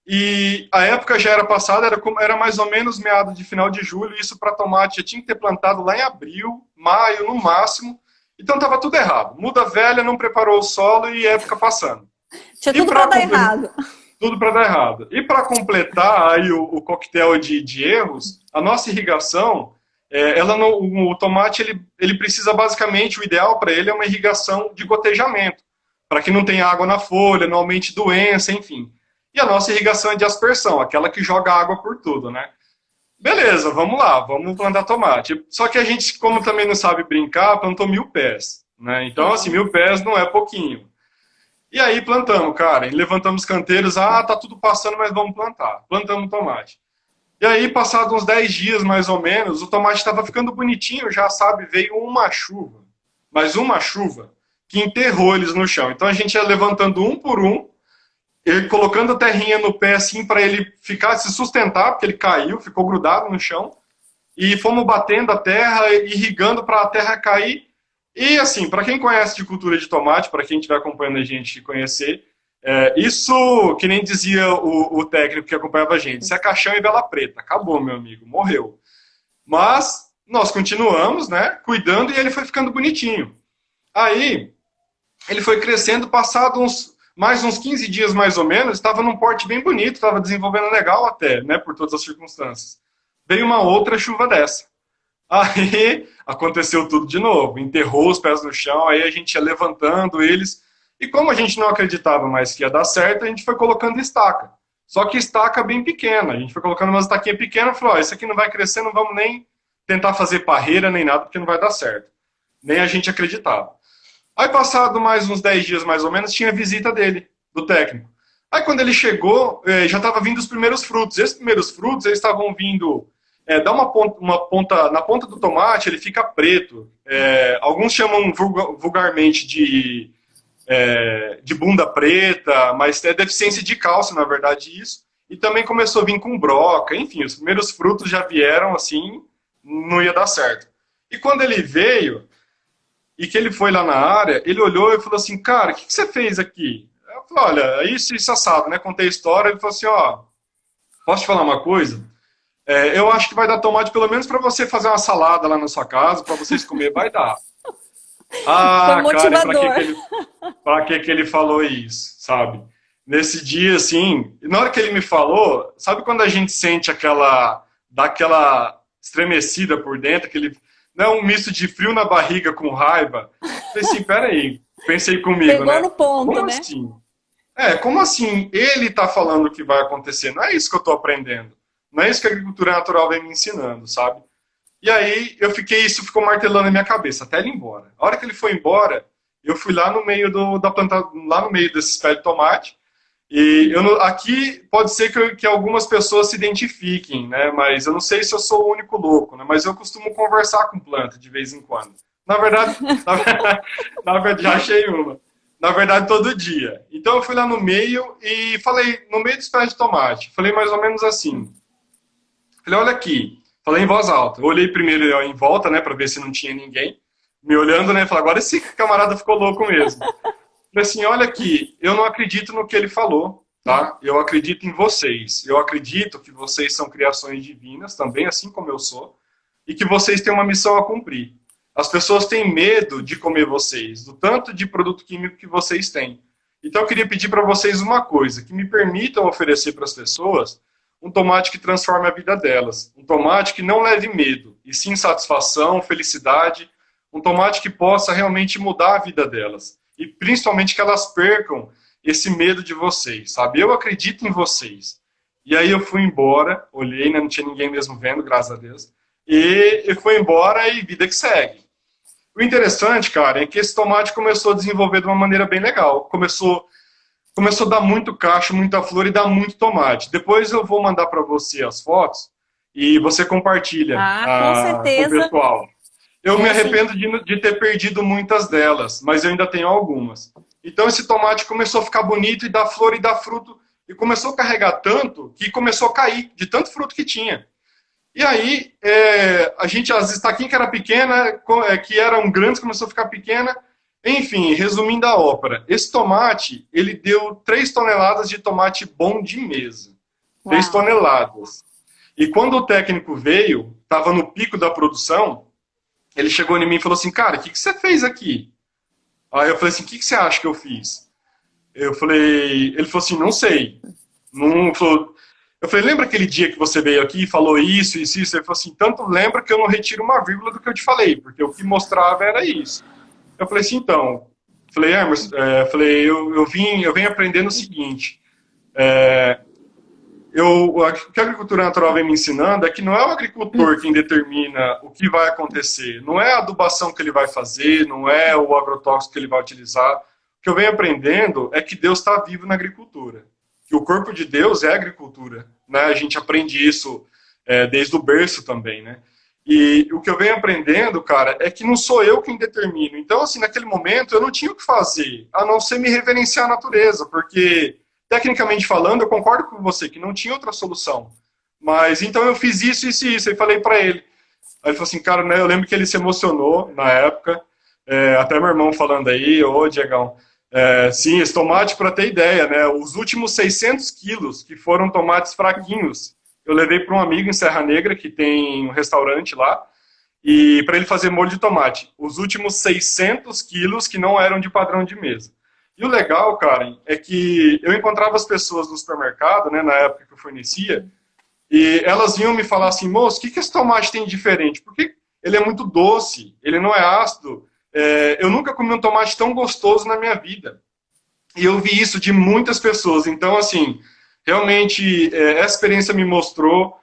e a época já era passada, era mais ou menos meado de final de julho, isso para tomate já tinha que ter plantado lá em abril, maio no máximo, Então estava tudo errado. Muda velha, não preparou o solo e época passando. Tinha E tudo para dar errado. tudo para dar errado. E para completar aí o coquetel de erros, a nossa irrigação, ela não, o tomate ele precisa basicamente, o ideal para ele é uma irrigação de gotejamento, para que não tenha água na folha, não aumente doença, enfim. E a nossa irrigação é de aspersão, aquela que joga água por tudo, né? Beleza, vamos lá, vamos plantar tomate. Só que a gente, como também não sabe brincar, plantou 1000 pés, né? Então, assim, 1000 pés não é pouquinho. E aí plantamos, cara, e levantamos canteiros, tá tudo passando, mas vamos plantar. Plantamos tomate. E aí, passados uns 10 dias, mais ou menos, o tomate estava ficando bonitinho, já sabe, veio uma chuva. Mas uma chuva que enterrou eles no chão. Então a gente ia levantando um por um, ele colocando a terrinha no pé assim para ele ficar, se sustentar, porque ele caiu, ficou grudado no chão. E fomos batendo a terra, irrigando para a terra cair. E assim, para quem conhece de cultura de tomate, para quem estiver acompanhando a gente conhecer, isso, que nem dizia o técnico que acompanhava a gente, isso é caixão e vela preta. Acabou, meu amigo, morreu. Mas nós continuamos, né, cuidando e ele foi ficando bonitinho. Aí, ele foi crescendo, passado mais uns 15 dias mais ou menos, estava num porte bem bonito, estava desenvolvendo legal até, né, por todas as circunstâncias. Veio uma outra chuva dessa. Aí aconteceu tudo de novo, enterrou os pés no chão, aí a gente ia levantando eles, e como a gente não acreditava mais que ia dar certo, a gente foi colocando estaca. Só que estaca bem pequena, a gente foi colocando umas estaquinhas pequenas e falou, isso aqui não vai crescer, não vamos nem tentar fazer parreira nem nada, porque não vai dar certo. Nem a gente acreditava. Aí passado mais uns 10 dias mais ou menos, tinha a visita dele, do técnico. Aí quando ele chegou, já estava vindo os primeiros frutos. Esses primeiros frutos, eles estavam vindo... dá uma ponta, na ponta do tomate, ele fica preto. Alguns chamam vulgarmente de bunda preta, mas é deficiência de cálcio, na verdade, isso. E também começou a vir com broca, enfim, os primeiros frutos já vieram assim, não ia dar certo. E quando ele veio, e que ele foi lá na área, ele olhou e falou assim, cara, o que você fez aqui? Eu falei, olha, isso assado, né? Contei a história, ele falou assim, posso te falar uma coisa? Eu acho que vai dar tomate pelo menos para você fazer uma salada lá na sua casa, para vocês comer, vai dar. Foi Cara, motivador. pra que ele falou isso, sabe? Nesse dia, assim, na hora que ele me falou, sabe quando a gente sente dá aquela estremecida por dentro, não, um misto de frio na barriga com raiva. Falei assim, peraí, pensei comigo, Pegou né? no ponto, Como né? assim? Como assim ele tá falando o que vai acontecer? Não é isso que eu tô aprendendo. Não é isso que a agricultura natural vem me ensinando, sabe? E aí isso ficou martelando na minha cabeça, até ele ir embora. A hora que ele foi embora, eu fui lá no meio da planta, lá no meio desses pés de tomate, e aqui pode ser que algumas pessoas se identifiquem, né? Mas eu não sei se eu sou o único louco, né? Mas eu costumo conversar com planta de vez em quando. Na verdade, na verdade, já achei uma. Na verdade, todo dia. Então eu fui lá no meio e falei, no meio dos pés de tomate, falei mais ou menos assim. Falei, olha aqui. Falei em voz alta. Eu olhei primeiro em volta, né, para ver se não tinha ninguém. Me olhando, né, falei, agora esse camarada ficou louco mesmo. Falei assim, olha aqui, eu não acredito no que ele falou, tá? Eu acredito em vocês. Eu acredito que vocês são criações divinas, também assim como eu sou, e que vocês têm uma missão a cumprir. As pessoas têm medo de comer vocês, do tanto de produto químico que vocês têm. Então eu queria pedir para vocês uma coisa, que me permitam oferecer para as pessoas um tomate que transforme a vida delas. Um tomate que não leve medo, e sim satisfação, felicidade. Um tomate que possa realmente mudar a vida delas. E principalmente que elas percam esse medo de vocês, sabe? Eu acredito em vocês. E aí eu fui embora, olhei, né, não tinha ninguém mesmo vendo, graças a Deus. E eu fui embora e vida que segue. O interessante, cara, é que esse tomate começou a desenvolver de uma maneira bem legal. Começou a dar muito cacho, muita flor e dar muito tomate. Depois eu vou mandar para você as fotos e você compartilha Com com o certeza. pessoal. Eu me Sim. arrependo de ter perdido muitas delas, mas eu ainda tenho algumas. Então esse tomate começou a ficar bonito e dar flor e dar fruto. E começou a carregar tanto que começou a cair de tanto fruto que tinha. E aí, as estaquinhas que era pequena, que eram grandes, começou a ficar pequena. Enfim, resumindo a ópera, esse tomate, ele deu 3 toneladas de tomate bom de mesa. 3 Uau. toneladas. E quando o técnico veio, estava no pico da produção, Ele chegou em mim e falou assim, cara, o que você fez aqui? Aí eu falei assim, o que você acha que eu fiz? Ele falou assim, não sei. Não, falou, eu falei, lembra aquele dia que você veio aqui e falou isso, isso, isso? Ele falou assim, tanto lembra que eu não retiro uma vírgula do que eu te falei, porque o que mostrava era isso. Eu falei assim, então, falei, Emerson, eu venho aprendendo o seguinte, o que a agricultura natural vem me ensinando é que não é o agricultor quem determina o que vai acontecer, não é a adubação que ele vai fazer, não é o agrotóxico que ele vai utilizar. O que eu venho aprendendo é que Deus está vivo na agricultura, que o corpo de Deus é a agricultura, né? A gente aprende isso desde o berço também, né? E o que eu venho aprendendo, cara, é que não sou eu quem determino. Então, assim, naquele momento eu não tinha o que fazer, a não ser me reverenciar à natureza, porque tecnicamente falando, eu concordo com você que não tinha outra solução. Mas então eu fiz isso, isso e isso, e falei para ele. Aí ele falou assim, cara, né, eu lembro que ele se emocionou na época, até meu irmão falando aí, ô Diegão, sim, esse tomate, para ter ideia, né, os últimos 600 quilos, que foram tomates fraquinhos, eu levei para um amigo em Serra Negra, que tem um restaurante lá, e para ele fazer molho de tomate. Os últimos 600 quilos que não eram de padrão de mesa. E o legal, Karen, é que eu encontrava as pessoas no supermercado, né, na época que eu fornecia, e elas vinham me falar assim, moço, o que esse tomate tem de diferente? Porque ele é muito doce, ele não é ácido. Eu nunca comi um tomate tão gostoso na minha vida. E eu vi isso de muitas pessoas. Então, assim, realmente, essa experiência me mostrou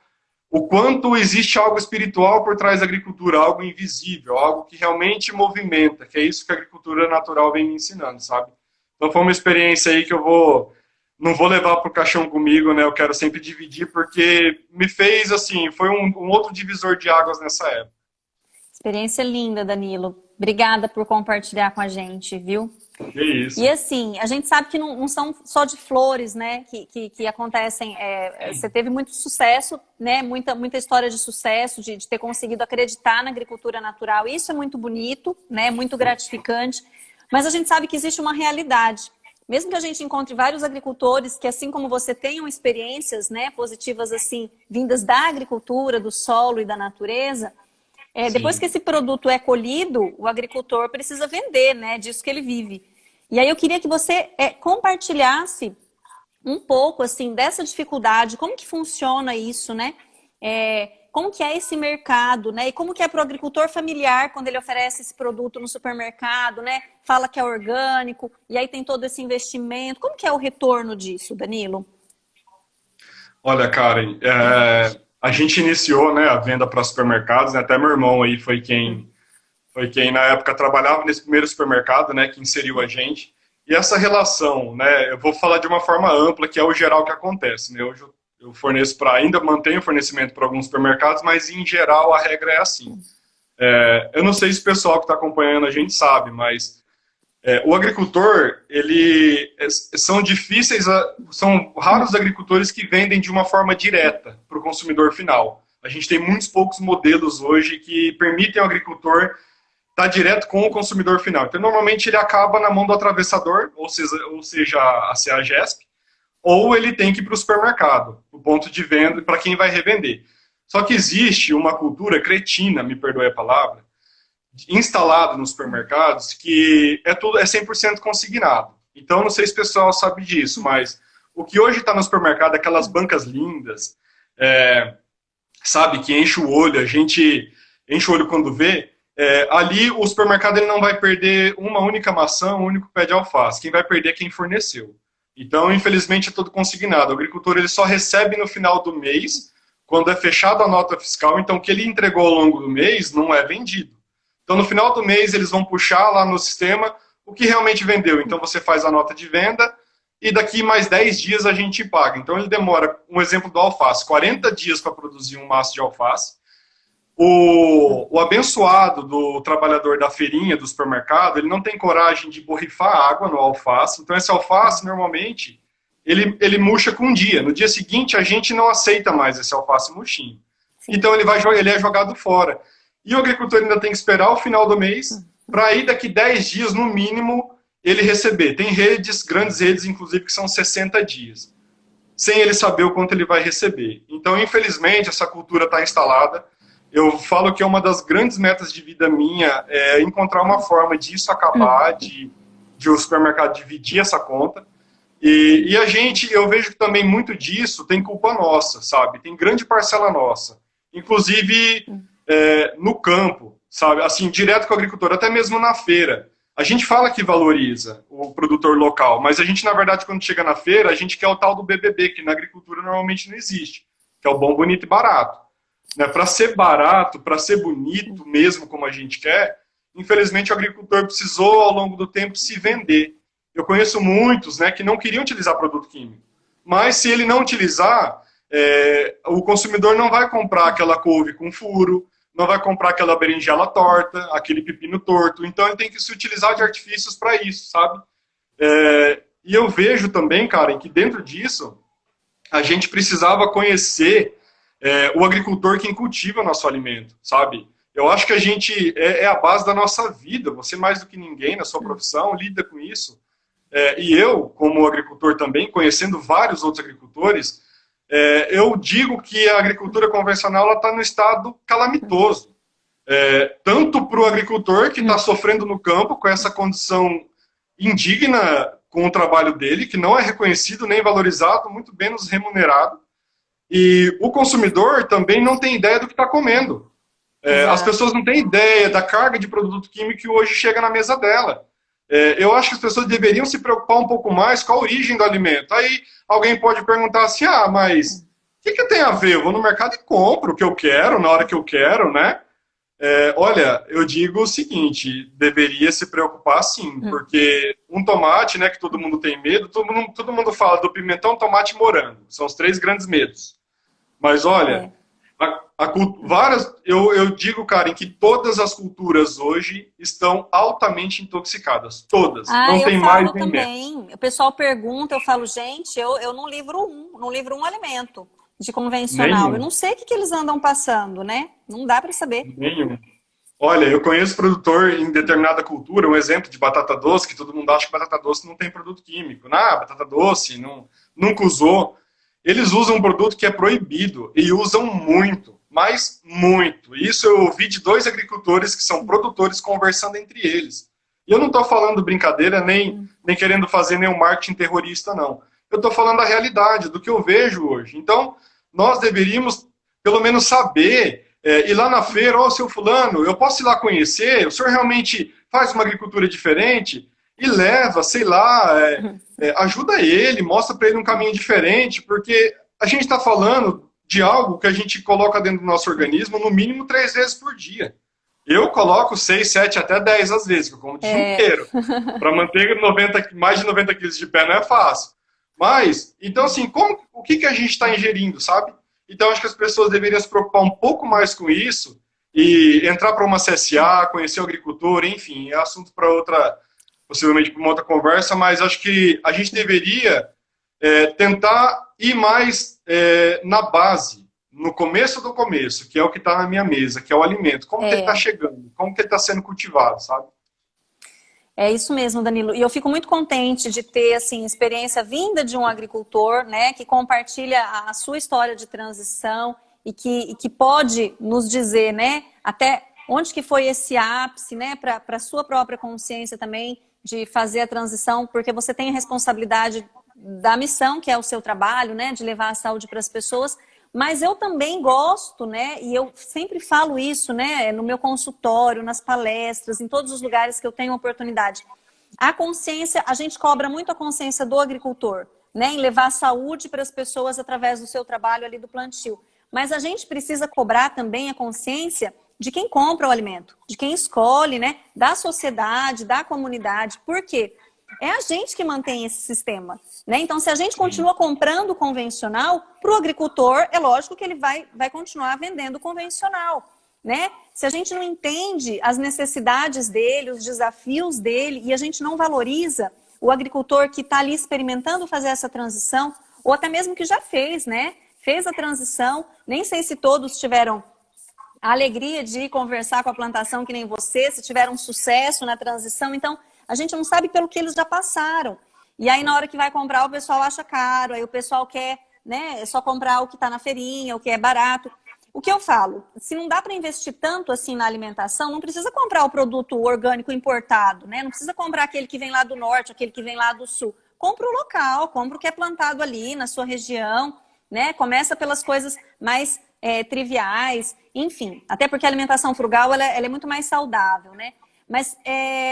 o quanto existe algo espiritual por trás da agricultura, algo invisível, algo que realmente movimenta, que é isso que a agricultura natural vem me ensinando, sabe? Então foi uma experiência aí que não vou levar para o caixão comigo, né? Eu quero sempre dividir, porque me fez, assim, foi um outro divisor de águas nessa época. Experiência linda, Danilo. Obrigada por compartilhar com a gente, viu? É E isso. assim, a gente sabe que não são só de flores, né, que acontecem. Você teve muito sucesso, né, muita história de sucesso, de ter conseguido acreditar na agricultura natural. Isso é muito bonito, né, muito gratificante. Mas a gente sabe que existe uma realidade. Mesmo que a gente encontre vários agricultores que, assim como você, tenham experiências, né, positivas assim, vindas da agricultura, do solo e da natureza, depois que Sim. esse produto é colhido, o agricultor precisa vender, né, disso que ele vive. E aí eu queria que você compartilhasse um pouco assim dessa dificuldade, como que funciona isso, né? Como que é esse mercado, né? E como que é para o agricultor familiar quando ele oferece esse produto no supermercado, né? Fala que é orgânico, e aí tem todo esse investimento. Como que é o retorno disso, Danilo? Olha, Karen, a gente iniciou, né, a venda para supermercados, né, até meu irmão aí foi quem na época trabalhava nesse primeiro supermercado, né, que inseriu a gente. E essa relação, né, eu vou falar de uma forma ampla, que é o geral que acontece, né? Hoje eu forneço ainda mantenho o fornecimento para alguns supermercados, mas em geral a regra é assim. Eu não sei se o pessoal que está acompanhando a gente sabe, mas o agricultor, são difíceis, são raros os agricultores que vendem de uma forma direta para o consumidor final. A gente tem muitos poucos modelos hoje que permitem ao agricultor estar direto com o consumidor final. Então, normalmente ele acaba na mão do atravessador, ou seja a CEAGESP, ou ele tem que ir para o supermercado, o ponto de venda, para quem vai revender. Só que existe uma cultura cretina, me perdoe a palavra, instalado nos supermercados, que é 100% consignado. Então, não sei se o pessoal sabe disso, mas o que hoje está no supermercado, aquelas bancas lindas, sabe, que enche o olho, a gente enche o olho quando vê, ali o supermercado ele não vai perder uma única maçã, um único pé de alface. Quem vai perder é quem forneceu. Então, infelizmente, é tudo consignado. O agricultor ele só recebe no final do mês, quando é fechada a nota fiscal, então o que ele entregou ao longo do mês não é vendido. Então, no final do mês, eles vão puxar lá no sistema o que realmente vendeu. Então, você faz a nota de venda e daqui mais 10 dias a gente paga. Então, ele demora, um exemplo do alface, 40 dias para produzir um maço de alface. O abençoado do trabalhador da feirinha, do supermercado, ele não tem coragem de borrifar água no alface. Então, esse alface, normalmente, ele murcha com um dia. No dia seguinte, a gente não aceita mais esse alface murchinho. Sim. Então, ele é jogado fora. E o agricultor ainda tem que esperar o final do mês para aí daqui 10 dias, no mínimo, ele receber. Tem redes, grandes redes, inclusive, que são 60 dias, sem ele saber o quanto ele vai receber. Então, infelizmente, essa cultura está instalada. eu falo que é uma das grandes metas de vida minha é encontrar uma forma disso acabar, de o supermercado dividir essa conta. E a gente, eu vejo que também muito disso tem culpa nossa, sabe? Tem grande parcela nossa. Inclusive no campo, sabe? Assim, direto com o agricultor, até mesmo na feira. A gente fala que valoriza o produtor local, mas a gente, na verdade, quando chega na feira, a gente quer o tal do BBB, que na agricultura normalmente não existe, que é o bom, bonito e barato. Né? Para ser barato, para ser bonito mesmo como a gente quer, infelizmente o agricultor precisou, ao longo do tempo, se vender. Eu conheço muitos, né, que não queriam utilizar produto químico. Mas se ele não utilizar, o consumidor não vai comprar aquela couve com furo, não vai comprar aquela berinjela torta, aquele pepino torto. Então ele tem que se utilizar de artifícios para isso, sabe? E eu vejo também, Karen, que dentro disso a gente precisava conhecer o agricultor que cultiva nosso alimento, sabe? Eu acho que a gente é a base da nossa vida. Você mais do que ninguém na sua profissão lida com isso. E eu, como agricultor também, conhecendo vários outros agricultores, eu digo que a agricultura convencional está no estado calamitoso. Tanto para o agricultor que está sofrendo no campo com essa condição indigna com o trabalho dele, que não é reconhecido nem valorizado, muito menos remunerado. E o consumidor também não tem ideia do que está comendo. As pessoas não têm ideia da carga de produto químico que hoje chega na mesa dela. Eu acho que as pessoas deveriam se preocupar um pouco mais com a origem do alimento. Aí alguém pode perguntar assim, mas o que tem a ver? Eu vou no mercado e compro o que eu quero, na hora que eu quero, né? Olha, eu digo o seguinte, deveria se preocupar sim, porque um tomate, né, que todo mundo tem medo, todo mundo fala do pimentão, tomate e morango. São os 3 grandes medos. Mas olha... Eu digo, Karen, que todas as culturas hoje estão altamente intoxicadas. Todas. Não tem mais nem menos. O pessoal pergunta, eu falo, gente, eu não livro um alimento de convencional. Nenhum. Eu não sei o que eles andam passando, né? Não dá para saber. Nenhum. Olha, eu conheço produtor em determinada cultura, um exemplo de batata doce, que todo mundo acha que batata doce não tem produto químico. Batata doce, nunca usou. Eles usam um produto que é proibido e usam muito, mas muito. Isso eu ouvi de 2 agricultores que são produtores conversando entre eles. E eu não estou falando brincadeira, nem querendo fazer nenhum marketing terrorista, não. Eu estou falando da realidade, do que eu vejo hoje. Então, nós deveríamos, pelo menos, saber, ir lá na feira, seu fulano, eu posso ir lá conhecer? O senhor realmente faz uma agricultura diferente? E leva, sei lá, ajuda ele, mostra para ele um caminho diferente, porque a gente está falando de algo que a gente coloca dentro do nosso organismo no mínimo 3 vezes por dia. Eu coloco 6, 7, até 10 às vezes, que eu como o dia inteiro. Para manter mais de 90 quilos de pé não é fácil. Mas, então assim, o que a gente está ingerindo, sabe? Então acho que as pessoas deveriam se preocupar um pouco mais com isso e entrar para uma CSA, conhecer o agricultor, enfim, é assunto para possivelmente para uma outra conversa, mas acho que a gente deveria tentar ir mais na base, no começo do começo, que é o que está na minha mesa, que é o alimento. Como que ele está chegando? Como que ele está sendo cultivado, sabe? É isso mesmo, Danilo. E eu fico muito contente de ter, assim, experiência vinda de um agricultor, né, que compartilha a sua história de transição e que pode nos dizer, né, até onde que foi esse ápice, né, para a sua própria consciência também, de fazer a transição, porque você tem a responsabilidade da missão, que é o seu trabalho, né, de levar a saúde para as pessoas, mas eu também gosto, né, e eu sempre falo isso, né, no meu consultório, nas palestras, em todos os lugares que eu tenho oportunidade. A consciência, a gente cobra muito a consciência do agricultor, né, em levar a saúde para as pessoas através do seu trabalho ali do plantio. Mas a gente precisa cobrar também a consciência de quem compra o alimento, de quem escolhe, né, da sociedade, da comunidade. Por quê? É a gente que mantém esse sistema, né? Então, se a gente continua comprando convencional, para o agricultor, é lógico que ele vai continuar vendendo convencional, né? Se a gente não entende as necessidades dele, os desafios dele, e a gente não valoriza o agricultor que está ali experimentando fazer essa transição, ou até mesmo que já fez, né? Fez a transição, nem sei se todos tiveram a alegria de ir conversar com a plantação que nem você, se tiveram sucesso na transição. Então, a gente não sabe pelo que eles já passaram. E aí, na hora que vai comprar, o pessoal acha caro, aí o pessoal quer, né, só comprar o que está na feirinha, o que é barato. o que eu falo, se não dá para investir tanto assim na alimentação, não precisa comprar o produto orgânico importado, né? Não precisa comprar aquele que vem lá do norte, aquele que vem lá do sul. Compra o local, compra o que é plantado ali na sua região, né? Começa pelas coisas mais triviais, enfim. Até porque a alimentação frugal ela é muito mais saudável, né? Mas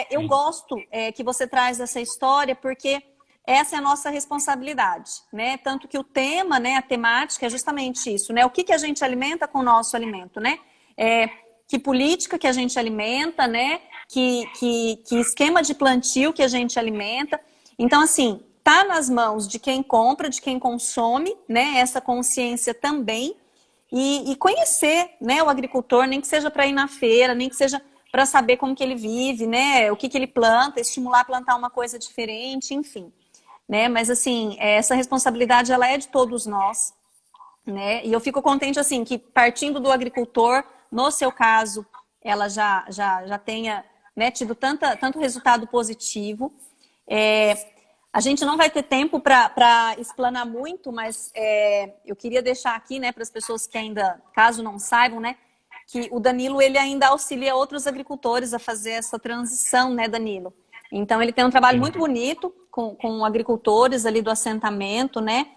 eu gosto que você traz essa história porque essa é a nossa responsabilidade, né? Tanto que o tema, né, a temática é justamente isso, né? O que a gente alimenta com o nosso alimento, né? Que política que a gente alimenta, né? Que esquema de plantio que a gente alimenta. Então, assim, tá nas mãos de quem compra, de quem consome, né? Essa consciência também. E conhecer, né, o agricultor, nem que seja para ir na feira, nem que seja para saber como que ele vive, né? O que ele planta, estimular a plantar uma coisa diferente, enfim. Né? Mas assim, essa responsabilidade ela é de todos nós, né? E eu fico contente assim que partindo do agricultor, no seu caso, ela já tenha, né, tido tanto resultado positivo. A gente não vai ter tempo para explanar muito, mas eu queria deixar aqui, né, para as pessoas que ainda, caso não saibam, né, que o Danilo ele ainda auxilia outros agricultores a fazer essa transição, né, Danilo? Então, ele tem um trabalho muito bonito com agricultores ali do assentamento, né?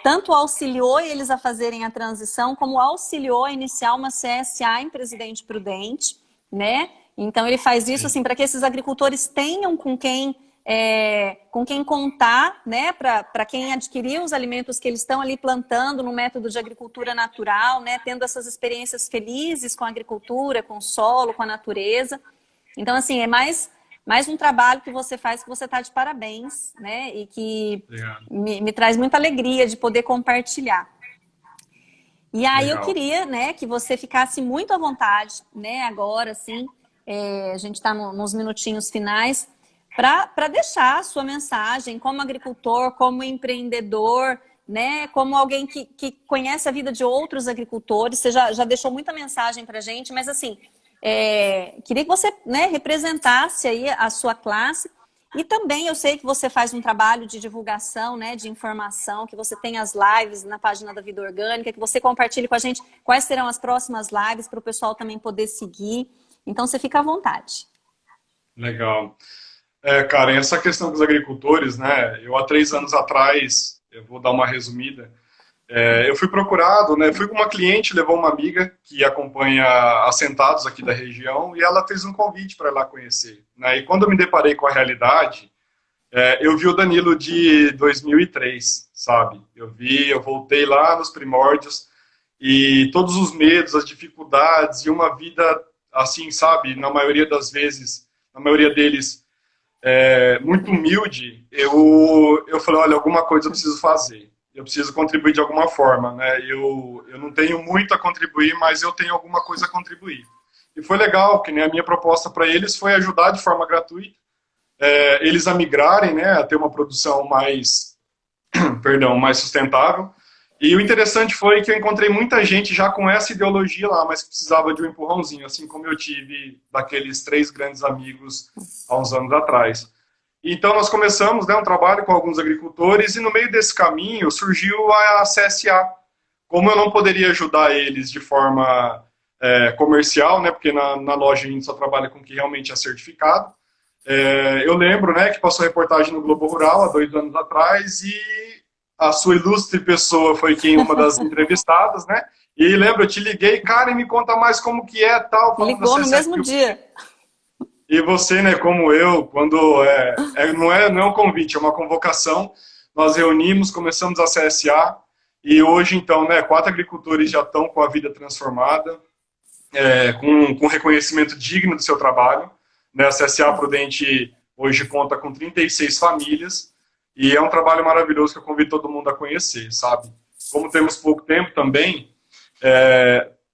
Tanto auxiliou eles a fazerem a transição, como auxiliou a iniciar uma CSA em Presidente Prudente, né? Então, ele faz isso assim para que esses agricultores tenham com quem contar, né? Para quem adquirir os alimentos que eles estão ali plantando no método de agricultura natural, né? Tendo essas experiências felizes com a agricultura, com o solo, com a natureza. Então, assim, é mais um trabalho que você faz que você está de parabéns, né? E que me traz muita alegria de poder compartilhar. E aí eu queria, né, que você ficasse muito à vontade, né, agora, assim, a gente está nos minutinhos finais, para deixar a sua mensagem como agricultor, como empreendedor, né, como alguém que conhece a vida de outros agricultores. Você já deixou muita mensagem para a gente, mas assim, queria que você, né, representasse aí a sua classe. E também eu sei que você faz um trabalho de divulgação, né, de informação, que você tem as lives na página da Vida Orgânica, que você compartilhe com a gente quais serão as próximas lives para o pessoal também poder seguir. Então, você fica à vontade. Legal. Karen, essa questão dos agricultores, né, eu há 3 anos atrás, eu vou dar uma resumida, eu fui procurado, né, fui com uma cliente, levou uma amiga que acompanha assentados aqui da região e ela fez um convite para ir lá conhecer. Né, e quando eu me deparei com a realidade, eu vi o Danilo de 2003, sabe? Eu voltei lá nos primórdios e todos os medos, as dificuldades e uma vida assim, sabe? Na maioria das vezes, na maioria deles, muito humilde, eu falei, olha, alguma coisa eu preciso fazer. Eu preciso contribuir de alguma forma, né? Eu não tenho muito a contribuir, mas eu tenho alguma coisa a contribuir. E foi legal, que nem a minha proposta para eles foi ajudar de forma gratuita, eles a migrarem, né, a ter uma produção mais, mais sustentável. E o interessante foi que eu encontrei muita gente já com essa ideologia lá, mas que precisava de um empurrãozinho, assim como eu tive daqueles 3 grandes amigos há uns anos atrás. Então, nós começamos, né, um trabalho com alguns agricultores e no meio desse caminho surgiu a CSA. Como eu não poderia ajudar eles de forma comercial, né, porque na loja a gente só trabalha com o que realmente é certificado, eu lembro, né, que passou reportagem no Globo Rural há 2 anos atrás e a sua ilustre pessoa foi uma das entrevistadas, né, e lembro, eu te liguei, cara, me conta mais como que é, tal. Ligou no mesmo dia. E você, né, como eu, quando não é um convite, é uma convocação, nós reunimos, começamos a CSA, e hoje, então, né, 4 agricultores já estão com a vida transformada, com reconhecimento digno do seu trabalho, né, a CSA Prudente hoje conta com 36 famílias, e é um trabalho maravilhoso que eu convido todo mundo a conhecer, sabe? Como temos pouco tempo também,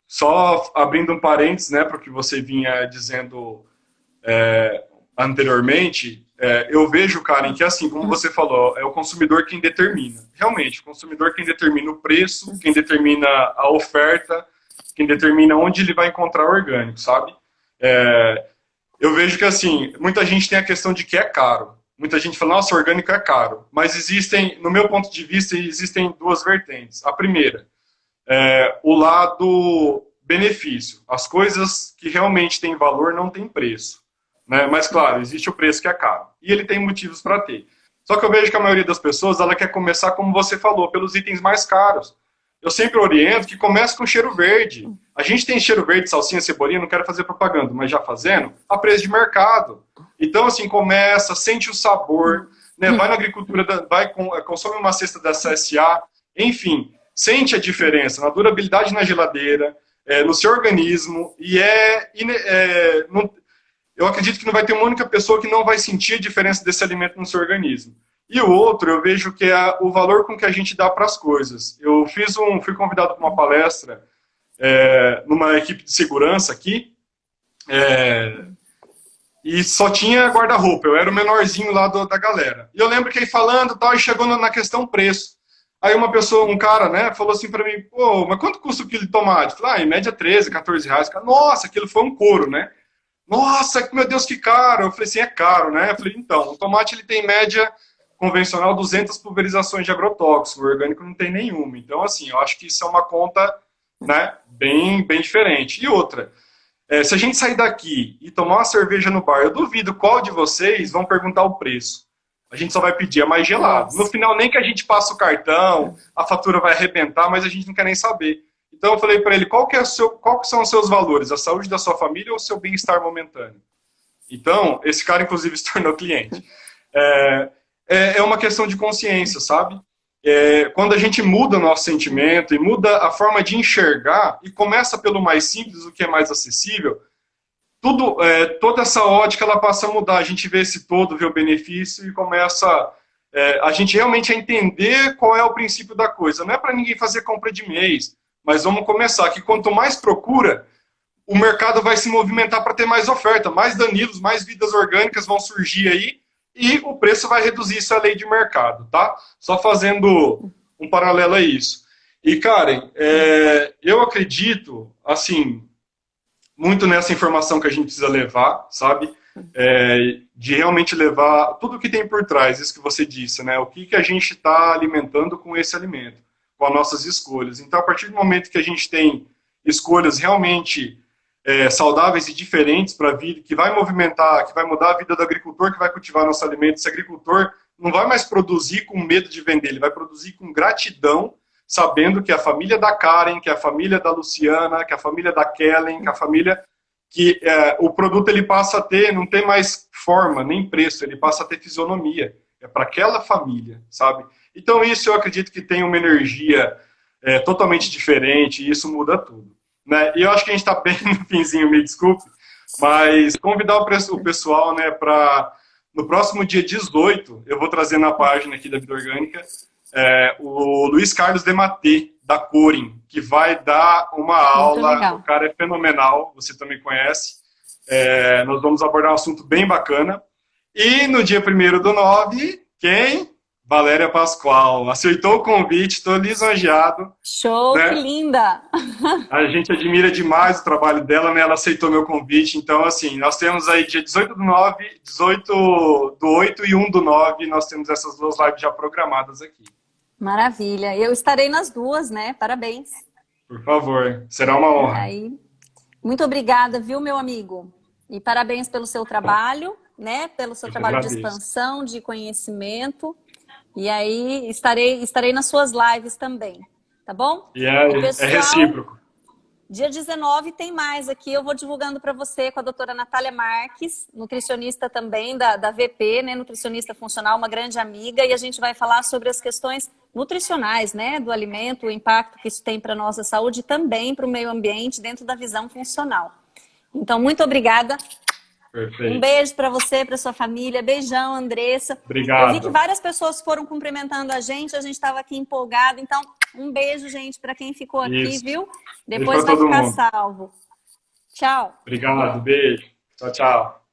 só abrindo um parênteses, né, para o que você vinha dizendo anteriormente, eu vejo, Karen, que assim, como você falou, é o consumidor quem determina. Realmente, o consumidor quem determina o preço, quem determina a oferta, quem determina onde ele vai encontrar orgânico, sabe? Eu vejo que assim, muita gente tem a questão de que é caro. Muita gente fala, nossa, orgânico é caro. Mas existem, no meu ponto de vista, existem 2 vertentes. A primeira, o lado benefício. As coisas que realmente têm valor não têm preço, né? Mas, claro, existe o preço que é caro. E ele tem motivos para ter. Só que eu vejo que a maioria das pessoas, ela quer começar, como você falou, pelos itens mais caros. Eu sempre oriento que comece com cheiro verde. A gente tem cheiro verde, salsinha, cebolinha, não quero fazer propaganda, mas já fazendo, a preço de mercado. Então, assim, começa, sente o sabor, né? Vai na agricultura, consome uma cesta da CSA, enfim, sente a diferença na durabilidade na geladeira, no seu organismo, eu acredito que não vai ter uma única pessoa que não vai sentir a diferença desse alimento no seu organismo. E o outro, eu vejo que é o valor com que a gente dá para as coisas. Eu fui convidado para uma palestra numa equipe de segurança aqui, e só tinha guarda-roupa. Eu era o menorzinho lá da galera. E eu lembro que ele falando tal, e chegou na questão preço. Aí um cara, né, falou assim para mim, pô, mas quanto custa o quilo de tomate? Eu falei, em média 13, 14 reais. Nossa, aquilo foi um couro, né? Nossa, meu Deus, que caro. Eu falei assim, é caro, né? Eu falei, então, o tomate ele tem média convencional 200 pulverizações de agrotóxico, o orgânico não tem nenhuma. Então, assim, eu acho que isso é uma conta, né, bem diferente. E outra, se a gente sair daqui e tomar uma cerveja no bar, eu duvido qual de vocês vão perguntar o preço. A gente só vai pedir a mais gelada. No final, nem que a gente passe o cartão, a fatura vai arrebentar, mas a gente não quer nem saber. Então eu falei para ele, qual que são os seus valores? A saúde da sua família ou o seu bem-estar momentâneo? Então, esse cara, inclusive, se tornou cliente. É uma questão de consciência, sabe? Quando a gente muda o nosso sentimento e muda a forma de enxergar, e começa pelo mais simples, o que é mais acessível, toda essa ótica ela passa a mudar. A gente vê esse todo, vê o benefício e começa a gente realmente a entender qual é o princípio da coisa. Não é para ninguém fazer compra de mês, mas vamos começar que quanto mais procura, o mercado vai se movimentar para ter mais oferta, mais Danilos, mais vidas orgânicas vão surgir aí e o preço vai reduzir, isso é a lei de mercado, tá? Só fazendo um paralelo a isso. E, Karen, eu acredito, assim, muito nessa informação que a gente precisa levar, sabe? De realmente levar tudo o que tem por trás, isso que você disse, né? O que a gente está alimentando com esse alimento, com as nossas escolhas. Então, a partir do momento que a gente tem escolhas realmente saudáveis e diferentes para a vida, que vai movimentar, que vai mudar a vida do agricultor que vai cultivar nosso alimento, esse agricultor não vai mais produzir com medo de vender, ele vai produzir com gratidão, sabendo que a família da Karen, que a família da Luciana, que a família da Kellen, que a família o produto ele passa a ter, não tem mais forma, nem preço, ele passa a ter fisionomia. É para aquela família, sabe? Então isso eu acredito que tem uma energia totalmente diferente e isso muda tudo. Né? E eu acho que a gente está bem no finzinho, me desculpe, mas convidar o pessoal, né, para no próximo dia 18, eu vou trazer na página aqui da Vida Orgânica, o Luiz Carlos Dematê, da Corin, que vai dar uma aula, o cara é fenomenal, você também conhece, nós vamos abordar um assunto bem bacana, e no dia 1º do 9, quem? Valéria Pascoal, aceitou o convite, estou lisonjeado. Show, né? Que linda! A gente admira demais o trabalho dela, né? Ela aceitou meu convite, então assim, nós temos aí dia 18 do 9, 18 do 8 e 1 do 9, nós temos essas duas lives já programadas aqui. Maravilha, eu estarei nas duas, né? Parabéns. Por favor, será uma honra. Aí, muito obrigada, viu, meu amigo? E parabéns pelo seu trabalho, né? Pelo seu trabalho de expansão, de conhecimento. E aí, estarei nas suas lives também, tá bom? E pessoal, é recíproco. Dia 19 tem mais aqui, eu vou divulgando para você com a doutora Natália Marques, nutricionista também da VP, né? Nutricionista funcional, uma grande amiga, e a gente vai falar sobre as questões nutricionais, né? Do alimento, o impacto que isso tem para a nossa saúde e também para o meio ambiente dentro da visão funcional. Então, muito obrigada. Perfeito. Um beijo para você, para sua família. Beijão, Andressa. Obrigado. Eu vi que várias pessoas foram cumprimentando a gente estava aqui empolgado. Então, um beijo, gente, para quem ficou aqui, viu? Depois vai ficar salvo. Tchau. Obrigado, beijo. Tchau, tchau.